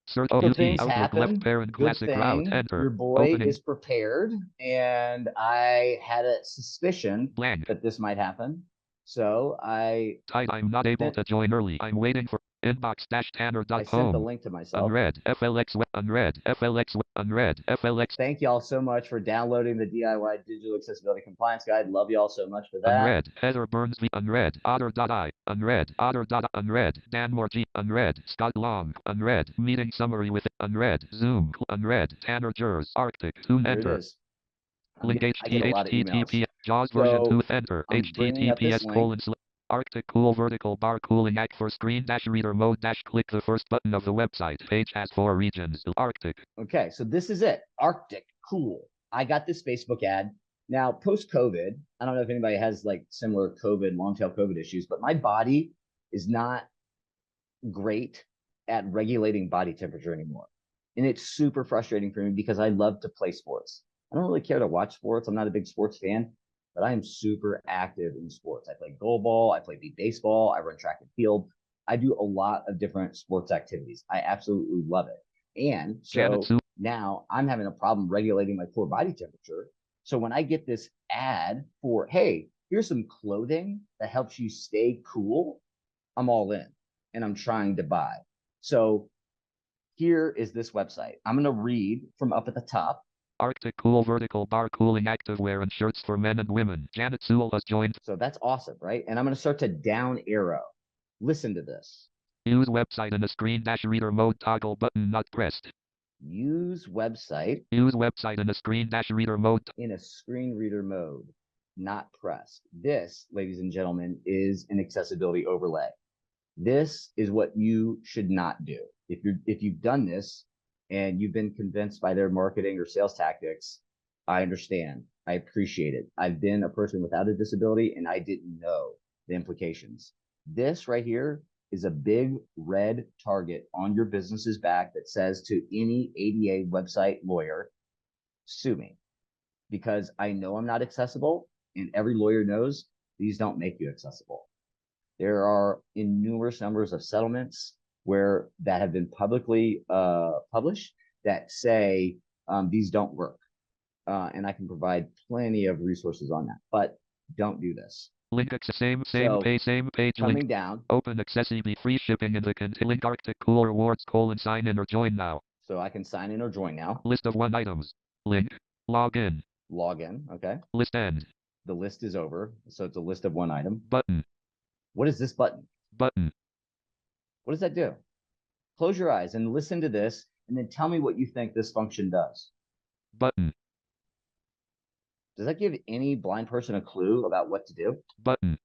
Search So OUT things Outlook happen. left parent Good classic route thing enter. your boy Opening is prepared, and I had a suspicion blank. that this might happen. So I'm not able to join early. I'm waiting for inbox dash I sent the tanner.home. link to myself. Unread FLX unread FLX unread FLX Thank y'all so much for downloading the DIY Digital Accessibility Compliance Guide. Love y'all so much for that. unread Heather Burns v unread otter.I unread otter. Unread Dan Morgi unread Scott Long unread meeting summary with unread Zoom unread Tanner Gers Arctic tune Here it enter. is. Link I get a lot of emails. HTTP JAWS version So 2 enter I'm bringing up this HTTPS : Arctic cool vertical bar cooling act for screen dash reader mode dash click the first button of the website. Page has 4 regions. Arctic. Okay, so this is it. Arctic, cool. I got this Facebook ad. Now, post-COVID, I don't know if anybody has like similar COVID, long-tail COVID issues, but my body is not great at regulating body temperature anymore. And it's super frustrating for me because I love to play sports. I don't really care to watch sports. I'm not a big sports fan, but I am super active in sports. I play goalball, I play baseball, I run track and field. I do a lot of different sports activities. I absolutely love it. And so now I'm having a problem regulating my core body temperature. So when I get this ad for, hey, here's some clothing that helps you stay cool, I'm all in and I'm trying to buy. So here is this website. I'm going to read from up at the top. Arctic cool vertical bar cooling activewear and shirts for men and women. Janet Sewell has joined. So that's awesome, right? And I'm going to start to down arrow. Listen to this. Use website in a screen dash reader mode toggle button not pressed. Use website. Use website in a screen dash reader mode. In a screen reader mode, not pressed. This, ladies and gentlemen, is an accessibility overlay. This is what you should not do. If you've done this and you've been convinced by their marketing or sales tactics, I understand. I appreciate it. I've been a person without a disability and I didn't know the implications. This right here is a big red target on your business's back that says to any ADA website lawyer, sue me, because I know I'm not accessible and every lawyer knows these don't make you accessible. There are innumerous numbers of settlements where that have been publicly published that say these don't work. And I can provide plenty of resources on that, but don't do this. Link same page coming link down. Open AccessAbility free shipping in the link Arctic cool rewards : sign in or join now. So I can sign in or join now. List of 1 items. Link. Log in. Log in. Okay. List end. The list is over. So it's a list of 1 item. Button. What is this button? Button. What does that do? Close your eyes and listen to this, and then tell me what you think this function does. Button. Does that give any blind person a clue about what to do? Button.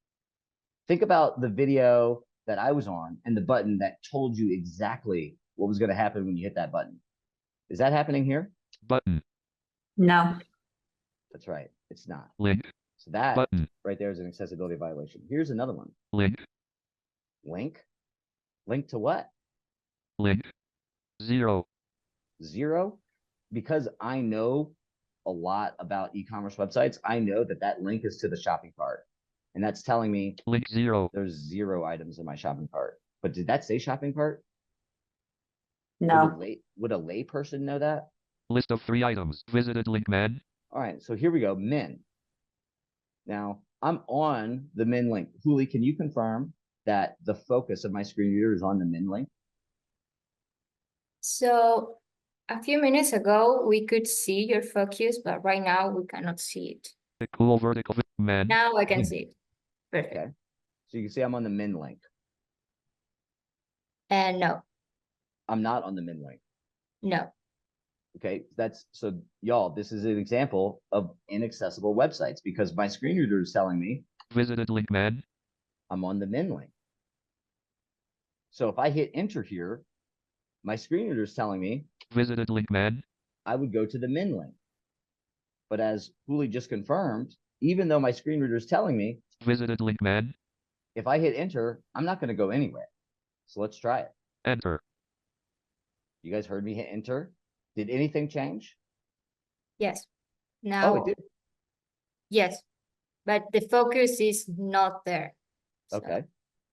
Think about the video that I was on and the button that told you exactly what was going to happen when you hit that button. Is that happening here? Button. No. That's right. It's not. Link. So that Button. right there is an accessibility violation. Here's another one. Link. Link. Link to what? Link. 0. 0. Because I know a lot about e-commerce websites, I know that that link is to the shopping cart. And that's telling me Link 0. there's 0 items in my shopping cart. But did that say shopping cart? No. Would a lay person know that? List of 3 items. Visited link man. All right, so here we go, min. Now, I'm on the min link. Huli, can you confirm that the focus of my screen reader is on the min link? So a few minutes ago, we could see your focus, but right now we cannot see it. The cool vertical man. Now I can see it. Perfect. Okay. So you can see I'm on the min link. And no, I'm not on the min link. no. Okay, so y'all, this is an example of inaccessible websites because my screen reader is telling me Visited link man. I'm on the min link. So if I hit enter here, my screen reader is telling me Visited link man. I would go to the min link. But as Huli just confirmed, even though my screen reader is telling me Visited link man. if I hit enter, I'm not going to go anywhere. So let's try it. Enter. You guys heard me hit enter? Did anything change? Yes. Oh, Now, it did. yes, but the focus is not there. So, Okay.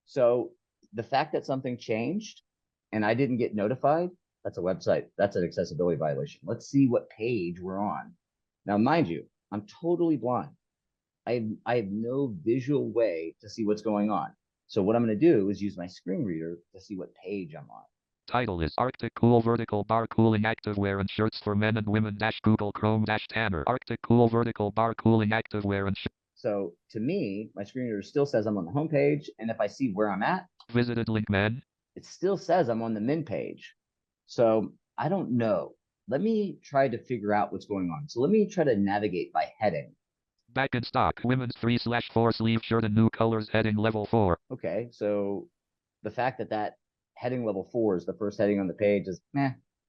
So the fact that something changed and I didn't get notified, that's a website. That's an accessibility violation. Let's see what page we're on. Now, mind you, I'm totally blind. I have no visual way to see what's going on. So what I'm going to do is use my screen reader to see what page I'm on. Title is Arctic Cool Vertical Bar Cooling Activewear and Shirts for Men and Women - Google Chrome - Tanner. Arctic Cool Vertical Bar Cooling Activewear and So to me, my screen reader still says I'm on the home page. And if I see where I'm at, Visited link man. it still says I'm on the min page. So I don't know. Let me try to figure out what's going on. So let me try to navigate by heading. Back in stock. Women's 3/4 sleeve shirt and new colors. Heading level 4. Okay, so the fact that that heading level 4 is the first heading on the page is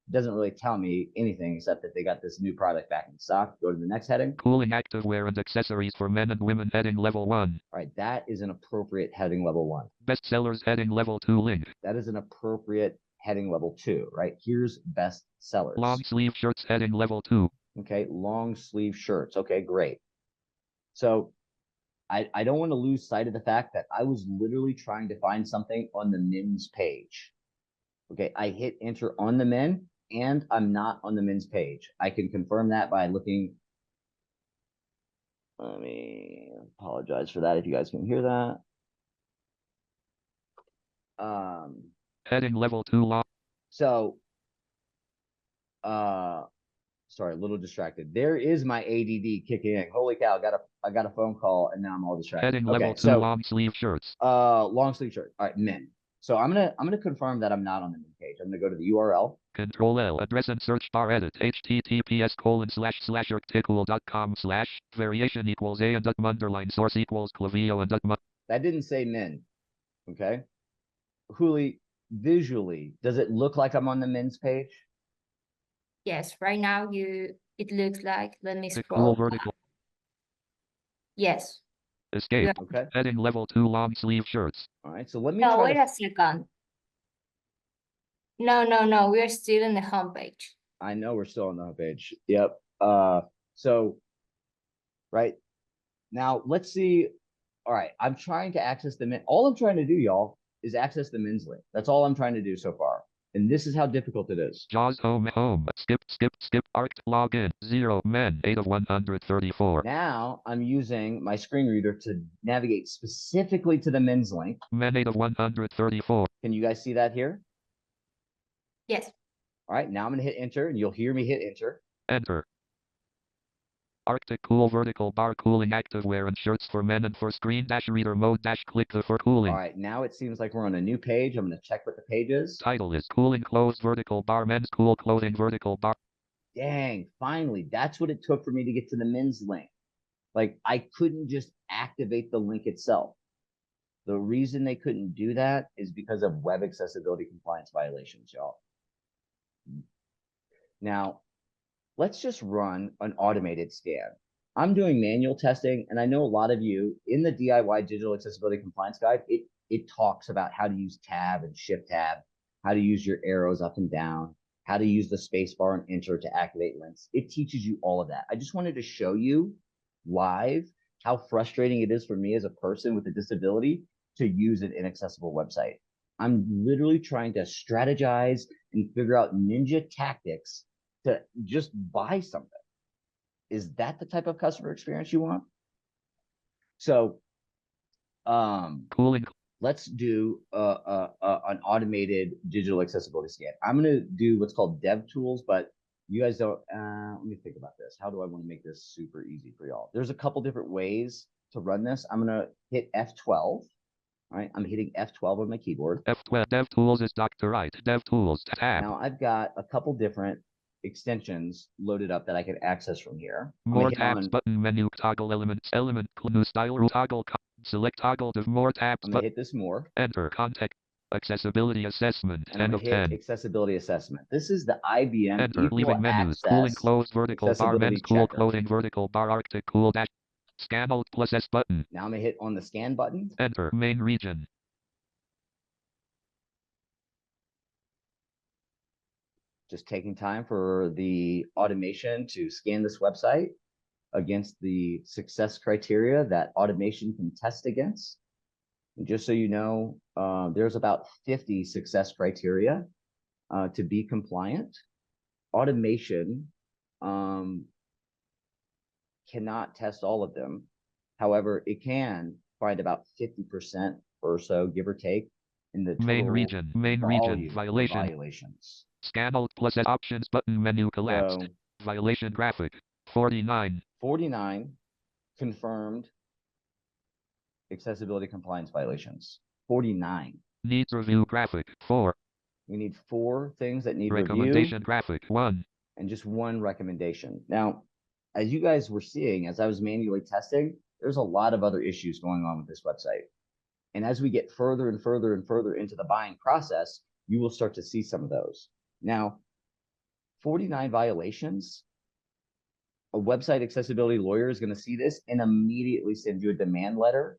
doesn't really tell me anything except that they got this new product back in stock. Go to the next heading. Cooling activewear and accessories for men and women. Heading level 1. All right, that is an appropriate heading level 1. Bestsellers. Heading level 2 link. That is an appropriate heading level 2, right? Here's best sellers. Long sleeve shirts. Heading level 2. Okay, long sleeve shirts. Okay, great. So I don't want to lose sight of the fact that I was literally trying to find something on the men's page. Okay, I hit enter on the men and I'm not on the men's page. I can confirm that by looking. Let me apologize for that if you guys can hear that. Heading level 2 long. So, sorry, a little distracted. There is my ADD kicking in. Holy cow, I got a phone call and now I'm all distracted. Heading level 2 so, long sleeve shirts. long sleeve shirt. All right, men. So I'm gonna confirm that I'm not on the men page. I'm gonna go to the URL. Control L. Address and search bar edit. https://arcticool.com/ variation equals a and _ source equals clavio and That didn't say men. Okay. Huli, visually, does it look like I'm on the men's page? yes, right now it looks like, let me the scroll. cool vertical. Yes. Escape. Yeah. Okay. Heading level 2 long sleeve shirts. All right. So let me No, try wait to. a second. No, we are still in the homepage. I know we're still on the homepage. Yep. So right now, let's see. All right. I'm trying to access the men. All I'm trying to do, y'all, is access the men's link. That's all I'm trying to do so far. And this is how difficult it is. JAWS home. Skip. Arct. Login. 0 men. 8 of 134. Now I'm using my screen reader to navigate specifically to the men's link. Men 8 of 134. Can you guys see that here? Yes. All right. Now I'm going to hit enter and you'll hear me hit enter. Enter. Arctic Cool vertical bar cooling activewear and shirts for men and for screen dash reader mode dash click the for cooling. All right, now it seems like we're on a new page. I'm going to check what the page is. Title is cooling clothes vertical bar men's cool clothing vertical bar. Dang, finally, that's what it took for me to get to the men's link. Like, I couldn't just activate the link itself. The reason they couldn't do that is because of web accessibility compliance violations, y'all. Now, let's just run an automated scan. I'm doing manual testing, and I know a lot of you in the DIY Digital Accessibility Compliance Guide, it talks about how to use tab and shift tab, how to use your arrows up and down, how to use the space bar and enter to activate links. It teaches you all of that. I just wanted to show you live how frustrating it is for me as a person with a disability to use an inaccessible website. I'm literally trying to strategize and figure out ninja tactics to just buy something. Is that the type of customer experience you want? So, Cooling. let's do an automated digital accessibility scan. I'm going to do what's called dev tools, but you guys don't, let me think about this. How do I want to make this super easy for y'all? There's a couple different ways to run this. I'm going to hit F12. All right, I'm hitting F12 on my keyboard. F12 dev tools is Dr. Right. Dev tools tab. Now I've got a couple different extensions loaded up that I can access from here. More tabs button menu toggle elements element new style toggle select toggle of more tabs. I'm gonna hit this more. Enter context accessibility assessment 10 of 10. Accessibility assessment. This is the IBM Enter leaving menus cooling closed vertical bar men's cool clothing vertical bar Arctic cool dash scan alt plus S button. Now I'm gonna hit on the scan button. Enter main region. Just taking time for the automation to scan this website against the success criteria that automation can test against. And just so you know, there's about 50 success criteria to be compliant. Automation cannot test all of them. However, it can find about 50% or so, give or take, in the main region violations. Scan alt plus S options button menu collapsed. So, violation graphic 49. 49 confirmed accessibility compliance violations. 49. Needs review graphic 4. We need 4 things that need recommendation review. Graphic 1. And just 1 recommendation. Now, as you guys were seeing, as I was manually testing, there's a lot of other issues going on with this website. And as we get further and further and further into the buying process, you will start to see some of those. Now, 49 violations, a website accessibility lawyer is going to see this and immediately send you a demand letter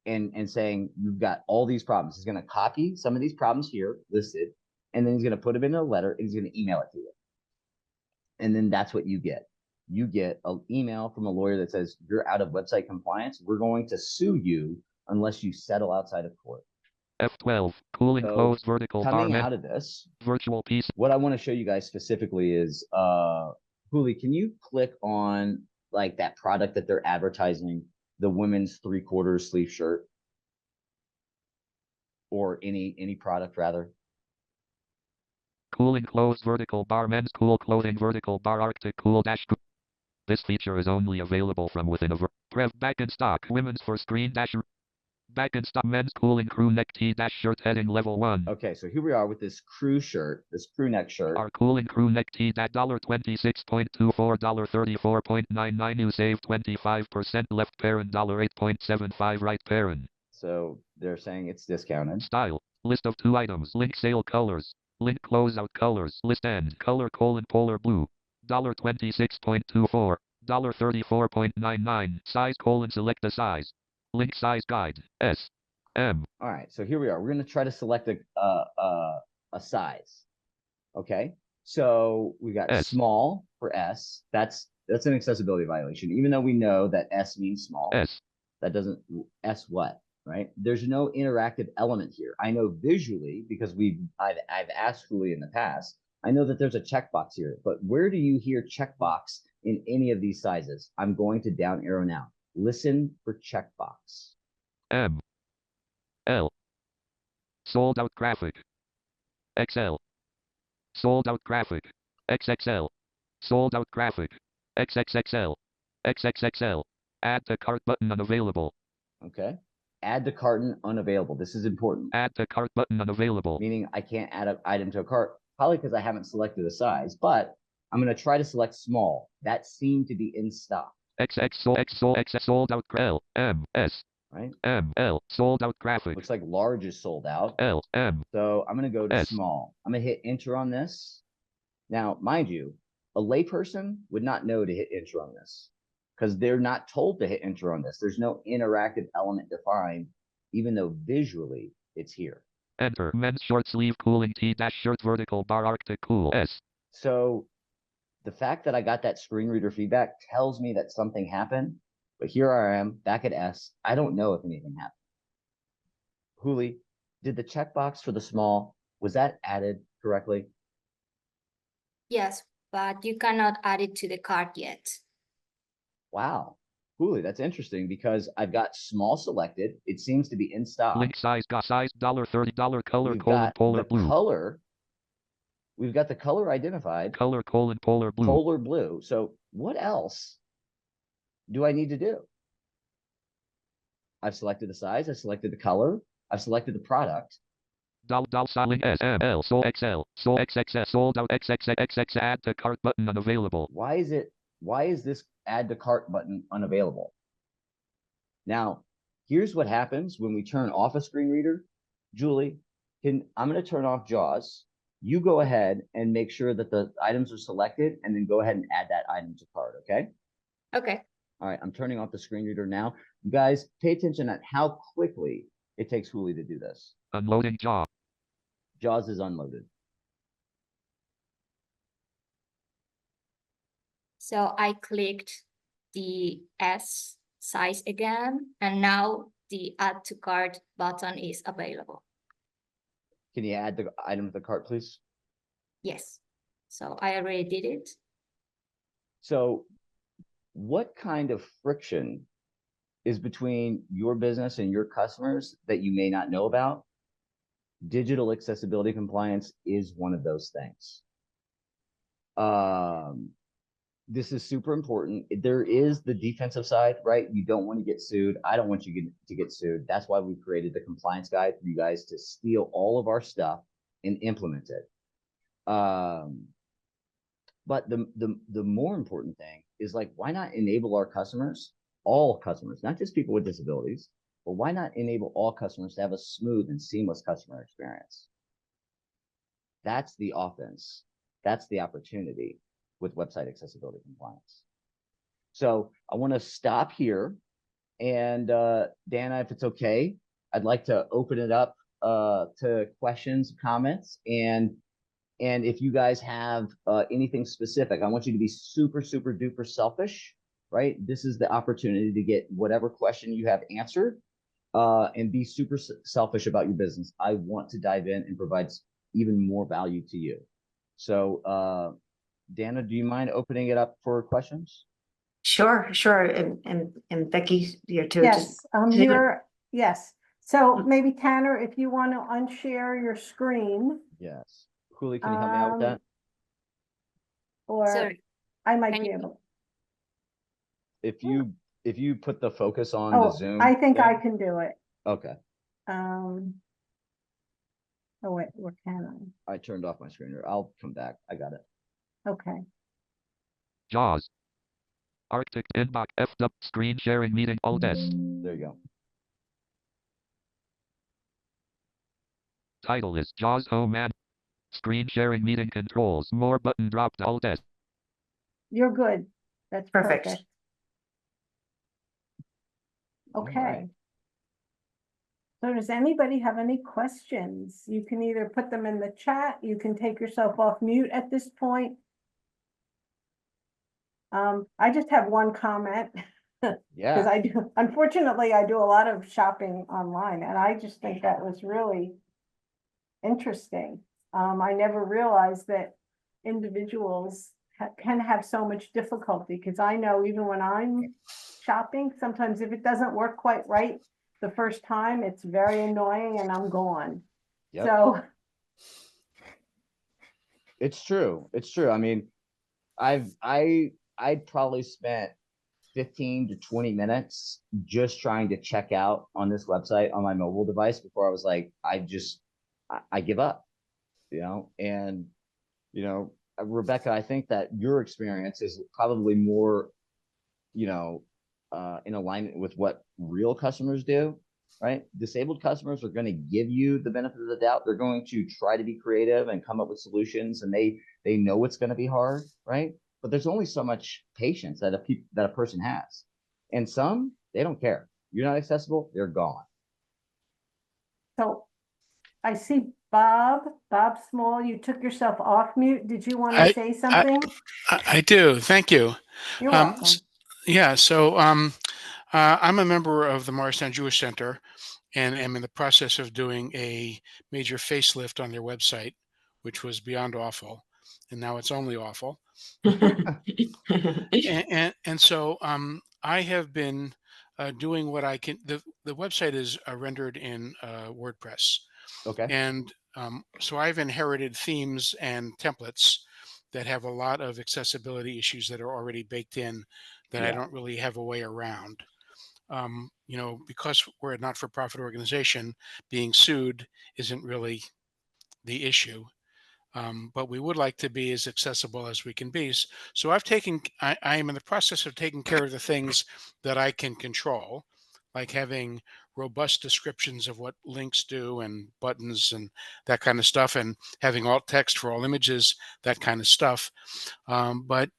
and saying, you've got all these problems. He's going to copy some of these problems here listed, and then he's going to put them in a letter and he's going to email it to you. And then that's what you get. You get an email from a lawyer that says, you're out of website compliance. We're going to sue you unless you settle outside of court. F12, cooling closed vertical bar. Coming out of this, virtual piece. What I want to show you guys specifically is, Huli, can you click on like that product that they're advertising, the women's 3/4 sleeve shirt, or any product rather? Cooling closed vertical bar men's cool clothing vertical bar Arctic cool dash. This feature is only available from within a Rev back in stock women's for screen dash. Back in stock men's cooling crew neck tee dash shirt heading level 1. Okay, so here we are with this crew shirt, this crew neck shirt. Our cooling crew neck tee that $26.24, $34.99. You save 25% left parent, $8.75 right parent. So they're saying it's discounted. Style, list of 2 items, link sale colors, link closeout colors, list end color polar blue, $26.24, $34.99, size select the size. Link size guide, S, M. All right, so here we are. We're going to try to select a size. Okay, so we got S. Small for S. That's an accessibility violation, even though we know that S means small. S. That doesn't, S what, right? There's no interactive element here. I know visually, because I've asked Huli in the past, I know that there's a checkbox here, but where do you hear checkbox in any of these sizes? I'm going to down arrow now. Listen for checkbox. M. L. Sold out graphic. XL. Sold out graphic. XXL. Sold out graphic. XXXL. XXXL. Add to cart button unavailable. Okay. Add to carton unavailable. This is important. Add to cart button unavailable. Meaning I can't add an item to a cart, probably because I haven't selected a size, but I'm going to try to select small. That seemed to be in stock. XXL sold out. L M S. Right? M L sold out graphic. Looks like large is sold out. L M. So I'm going to go to S. small. I'm going to hit enter on this. Now, mind you, a layperson would not know to hit enter on this because they're not told to hit enter on this. There's no interactive element defined, even though visually it's here. Enter. Men's short sleeve cooling T-shirt vertical bar Arctic Cool S. So the fact that I got that screen reader feedback tells me that something happened, but here I am back at S. I don't know if anything happened. Huli, did the checkbox for the small, was that added correctly? Yes, but you cannot add it to the cart yet. Wow. Huli, that's interesting because I've got small selected. It seems to be in stock. Link size $30 color We've colon got polar the blue. color. We've got the color identified. Color colon polar blue. Polar blue. So what else do I need to do? I've selected the size. I've selected the color. I've selected the product. Styling S M L sold XL sold XXS sold out XXXX add to cart button unavailable. Why is this add to cart button unavailable? Now, here's what happens when we turn off a screen reader. Julie, I'm going to turn off JAWS. You go ahead and make sure that the items are selected and then go ahead and add that item to cart, okay? Okay. All right, I'm turning off the screen reader now. You guys, pay attention at how quickly it takes Huli to do this. Unloading jaw. JAWS is unloaded. So I clicked the S size again, and now the add to cart button is available. Can you add the item to the cart, please? Yes. So I already did it. So what kind of friction is between your business and your customers that you may not know about? Digital accessibility compliance is one of those things. This is super important. There is the defensive side, right? You don't want to get sued. I don't want you to get sued. That's why we created the compliance guide for you guys to steal all of our stuff and implement it. But the more important thing is, like, why not enable our customers, all customers, not just people with disabilities, but why not enable all customers to have a smooth and seamless customer experience? That's the offense. That's the opportunity with website accessibility compliance. So I want to stop here. And Dana, if it's okay, I'd like to open it up to questions, comments, and if you guys have anything specific, I want you to be super, super duper selfish, right? This is the opportunity to get whatever question you have answered and be super selfish about your business. I want to dive in and provide even more value to you. So Dana, do you mind opening it up for questions? Sure. And Becky here too. Yes, I'm just- here. Yes. So maybe Tanner, if you want to unshare your screen, Yes. Huli, can you help me out with that? or Sorry. I might Can be you- able. If you put the focus on the Oh, Zoom. I think I thing. can do it. Okay. Oh wait, where can I turned off my screen reader. I'll come back. I got it. I? Okay. JAWS. Arctic inbox F'd up screen sharing meeting Alt S. There you go. Title is JAWS Home and screen sharing meeting controls. More button dropped Alt S. You're good. That's Perfect. perfect. All Okay. right. So does anybody have any questions? You can either put them in the chat, you can take yourself off mute at this point. I just have one comment, because Yeah. I do, unfortunately, I do a lot of shopping online, and I just think that was really interesting. I never realized that individuals can have so much difficulty, because I know even when I'm shopping, sometimes if it doesn't work quite right the first time, it's very annoying and I'm gone. Yep. So, It's true. It's true. I mean, I I'd probably spent 15 to 20 minutes just trying to check out on this website on my mobile device before I was like, I give up, and, Rebecca, I think that your experience is probably more, in alignment with what real customers do, right? Disabled customers are going to give you the benefit of the doubt. They're going to try to be creative and come up with solutions, and they know it's going to be hard, right? But there's only so much patience that a person has, and some, they don't care. You're not accessible, they're gone. So I see Bob Small, you took yourself off mute. Did you want to say something? I do. Thank you. You're welcome. Yeah. So I'm a member of the Morristown Jewish Center, and am in the process of doing a major facelift on their website, which was beyond awful, and now it's only awful. And so I have been doing what I can. The website is rendered in WordPress, Okay. and so I've inherited themes and templates that have a lot of accessibility issues that are already baked in that I don't really have a way around. Because we're a not-for-profit organization, being sued isn't really the issue. But we would like to be as accessible as we can be. So I am in the process of taking care of the things that I can control, like having robust descriptions of what links do and buttons and that kind of stuff, and having alt text for all images, that kind of stuff. But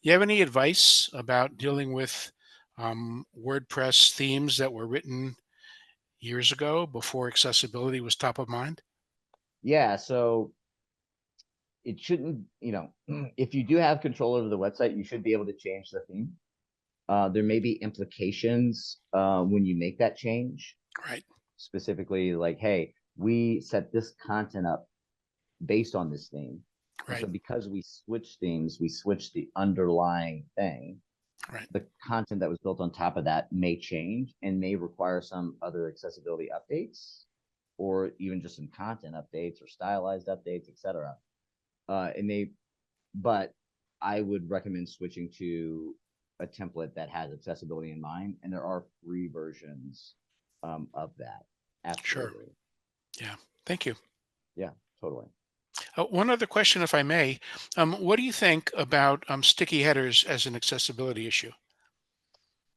you have any advice about dealing with WordPress themes that were written years ago before accessibility was top of mind? Yeah. So it shouldn't, if you do have control over the website, you should be able to change the theme. There may be implications when you make that change. Right. Specifically, like, hey, we set this content up based on this theme. Right. So because we switch themes, we switch the underlying thing. Right. The content that was built on top of that may change and may require some other accessibility updates, or even just some content updates or stylized updates, etc. But I would recommend switching to a template that has accessibility in mind, and there are free versions of that. Absolutely. Sure. Yeah. Thank you. Yeah, totally. One other question, if I may. What do you think about sticky headers as an accessibility issue?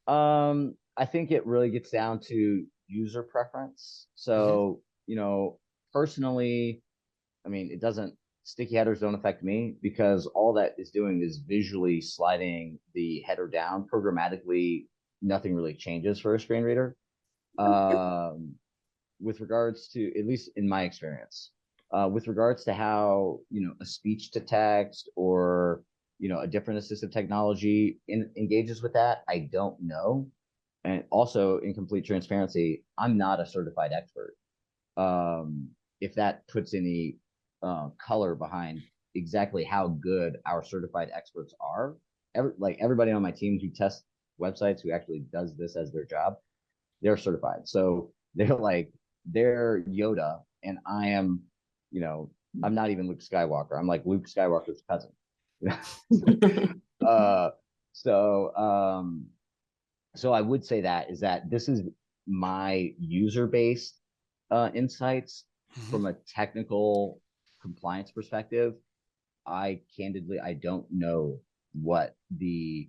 I think it really gets down to user preference. So, personally, sticky headers don't affect me because all that is doing is visually sliding the header down programmatically. Nothing really changes for a screen reader. With regards to, at least in my experience, with regards to how, a speech to text or, a different assistive technology engages with that, I don't know. And also, in complete transparency, I'm not a certified expert. If that puts any color behind exactly how good our certified experts are, everybody on my team who tests websites, who actually does this as their job, they're certified. So they're Yoda, and I am, I'm not even Luke Skywalker. I'm like Luke Skywalker's cousin. So I would say that this is my user-based insights. From a technical compliance perspective. I don't know what the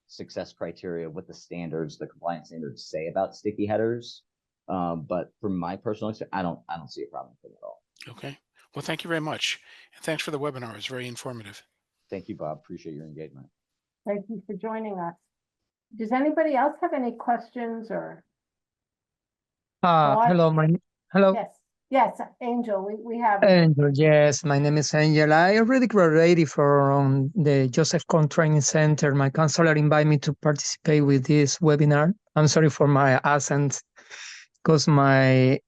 success criteria, what the standards, the compliance standards say about sticky headers. But from my personal experience, I don't see a problem with it at all. Okay. Well, thank you very much. And thanks for the webinar. It's very informative. Thank you, Bob. Appreciate your engagement. Thank you for joining us. Does anybody else have any questions or? Hello, hello. Yes, Angel, we have. Angel, yes, my name is Angel. I already graduated from the Joseph Cohn Training Center. My counselor invited me to participate with this webinar. I'm sorry for my accent because my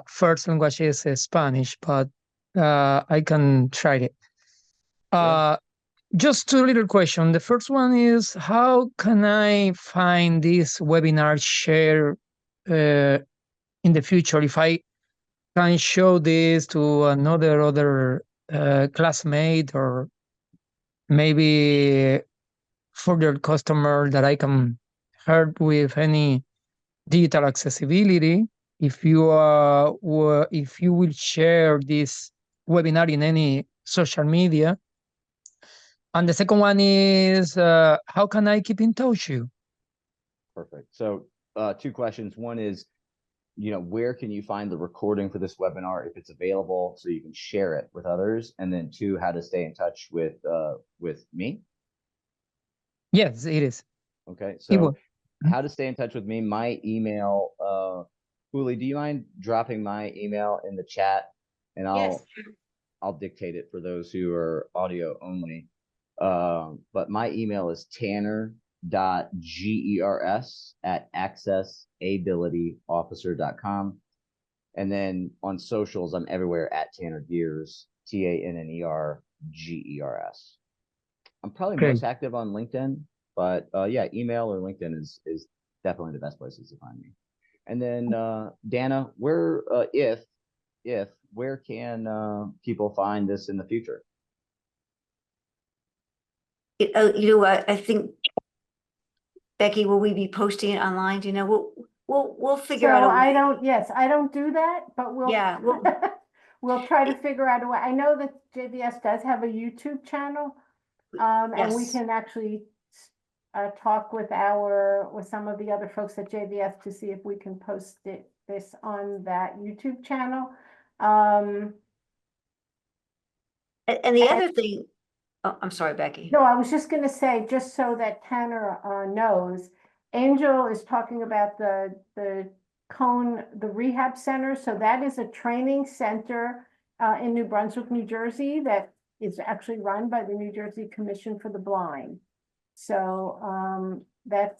first language is Spanish, but I can try it. Sure. Just two little questions. The first one is, how can I find this webinar share in the future if I can show this to other classmate, or maybe further customer that I can help with any digital accessibility. If you if you will share this webinar in any social media. And the second one is how can I keep in touch you? Perfect. So two questions. One is, where can you find the recording for this webinar if it's available so you can share it with others? And then two, how to stay in touch with me? Yes, it is. Okay, It so will. how to stay in touch with me, my email, Julie, do you mind dropping my email in the chat? And Yes. I'll dictate it for those who are audio only. But my email is tanner.gers@accessabilityofficer.com. And then on socials, I'm everywhere at Tanner Geers, TANNERGERS. I'm probably Great. most active on LinkedIn, but yeah, email or LinkedIn is definitely the best places to find me. And then Dana, where where can people find this in the future? I think, Becky, will we be posting it online? Do you know? We'll figure So out a way. I don't do that, but Yeah, we'll try to figure out a way. I know that JBS does have a YouTube channel. And we Yes. can actually talk with some of the other folks at JBS to see if we can post this on that YouTube channel. And the other thing, oh, I'm sorry, Becky. No, I was just gonna say, just so that Tanner knows, Angel is talking about the rehab center. So that is a training center in New Brunswick, New Jersey, that is actually run by the New Jersey Commission for the Blind. So that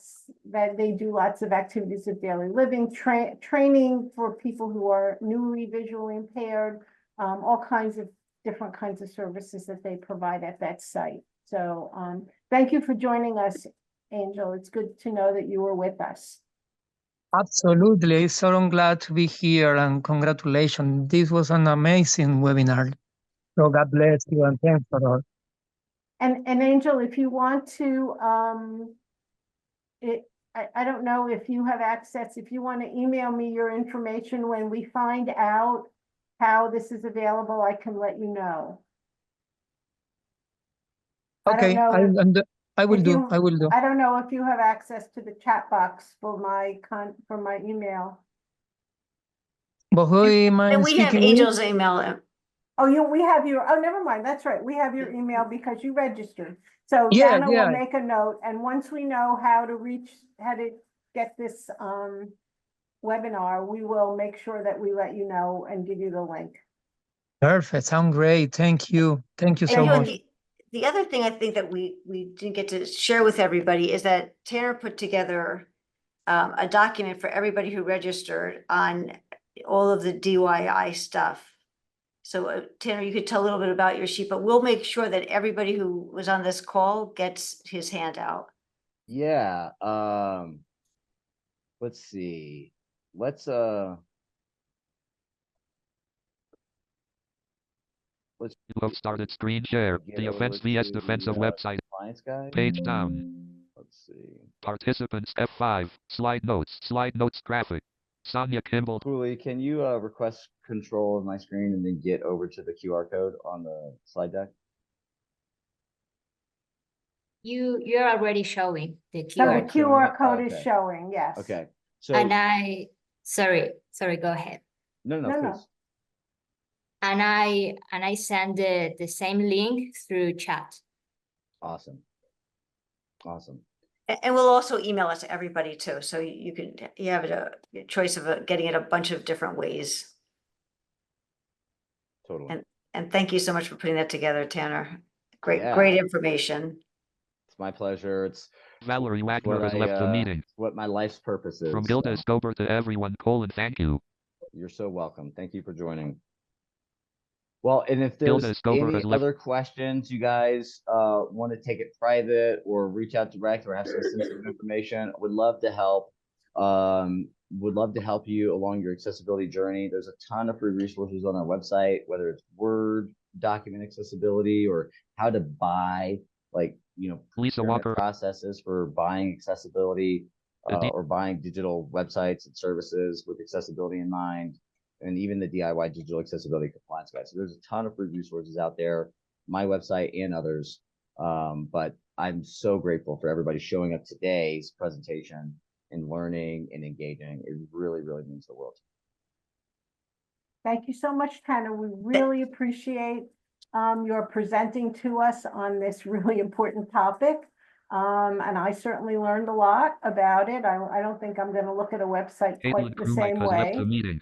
they do lots of activities of daily living, training for people who are newly visually impaired, all kinds of different kinds of services that they provide at that site. So thank you for joining us, Angel. It's good to know that you were with us. Absolutely. So glad to be here and congratulations. This was an amazing webinar. So God bless you and thanks for all. And Angel, if you want to, I don't know if you have access, if you want to email me your information when we find out how this is available, I can let you know. Okay, I will do. I will do. I don't know if you have access to the chat box for my email. But who am I And we have speaking with? Angel's email. Oh, never mind. That's right. We have your email because you registered. So Yeah, Dana yeah. will make a note, and once we know how to get this webinar, we will make sure that we let you know and give you the link. Perfect. Sound great. Thank you. Thank you so much. The other thing I think that we didn't get to share with everybody is that Tanner put together a document for everybody who registered on all of the DIY stuff. So Tanner, you could tell a little bit about your sheet, but we'll make sure that everybody who was on this call gets his handout. Yeah. Let's see. Let's started screen share. The offense vs defensive website. Page down. Let's see. Participants F5. Slide notes graphic. Sonia Kimball. Julie, can you request control of my screen and then get over to the QR code on the slide deck? You're already showing the So QR the QR code Okay. is showing, yes. Okay. So And sorry, go ahead. no, No. please. And I send the same link through chat. Awesome. And we'll also email it to everybody too. So you have a choice of getting it a bunch of different ways. Totally. And thank you so much for putting that together, Tanner. Great information. It's my pleasure. It's Valerie Wagner has left the meeting. What my life's purpose is. From Gilda Scober to everyone, thank you. You're so welcome. Thank you for joining. Well, and if there's any other questions, you guys want to take it private or reach out direct or have some sensitive information, would love to help. Would love to help you along your accessibility journey. There's a ton of free resources on our website, whether it's Word document accessibility or how to buy like, Lisa procurement Walker. processes for buying accessibility The or buying digital websites and services with accessibility in mind, and even the DIY digital accessibility compliance guide. So there's a ton of free resources out there, my website and others. But I'm so grateful for everybody showing up today's presentation and learning and engaging. It really, really means the world. Thank you so much, Tanner. We really appreciate your presenting to us on this really important topic. And I certainly learned a lot about it. I don't think I'm going to look at a website quite Caitlin the Krumite same has left the way. meeting.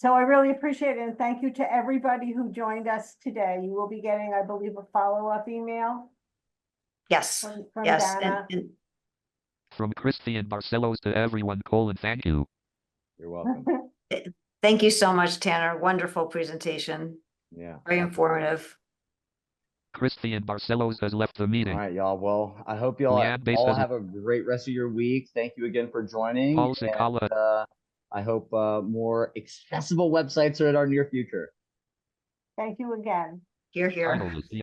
So I really appreciate it. And thank you to everybody who joined us today. You will be getting, I believe, a follow-up email Yes, from yes. Dana. And From Christian Barcelos to everyone, thank you. You're welcome. thank you so much, Tanner. Wonderful presentation. Yeah. Very informative. Christian Barcelos has left the meeting. All right, y'all. Well, I hope y'all Leanne Bass all has- have a great rest of your week. Thank you again for joining. Paul Sakala. And, I hope more accessible websites are in our near future. Thank you again. Here, here. Title is the-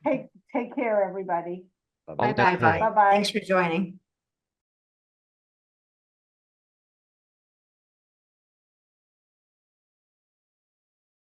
Take care, everybody. Bye-bye. All Bye-bye. Bye-bye. Thanks for joining.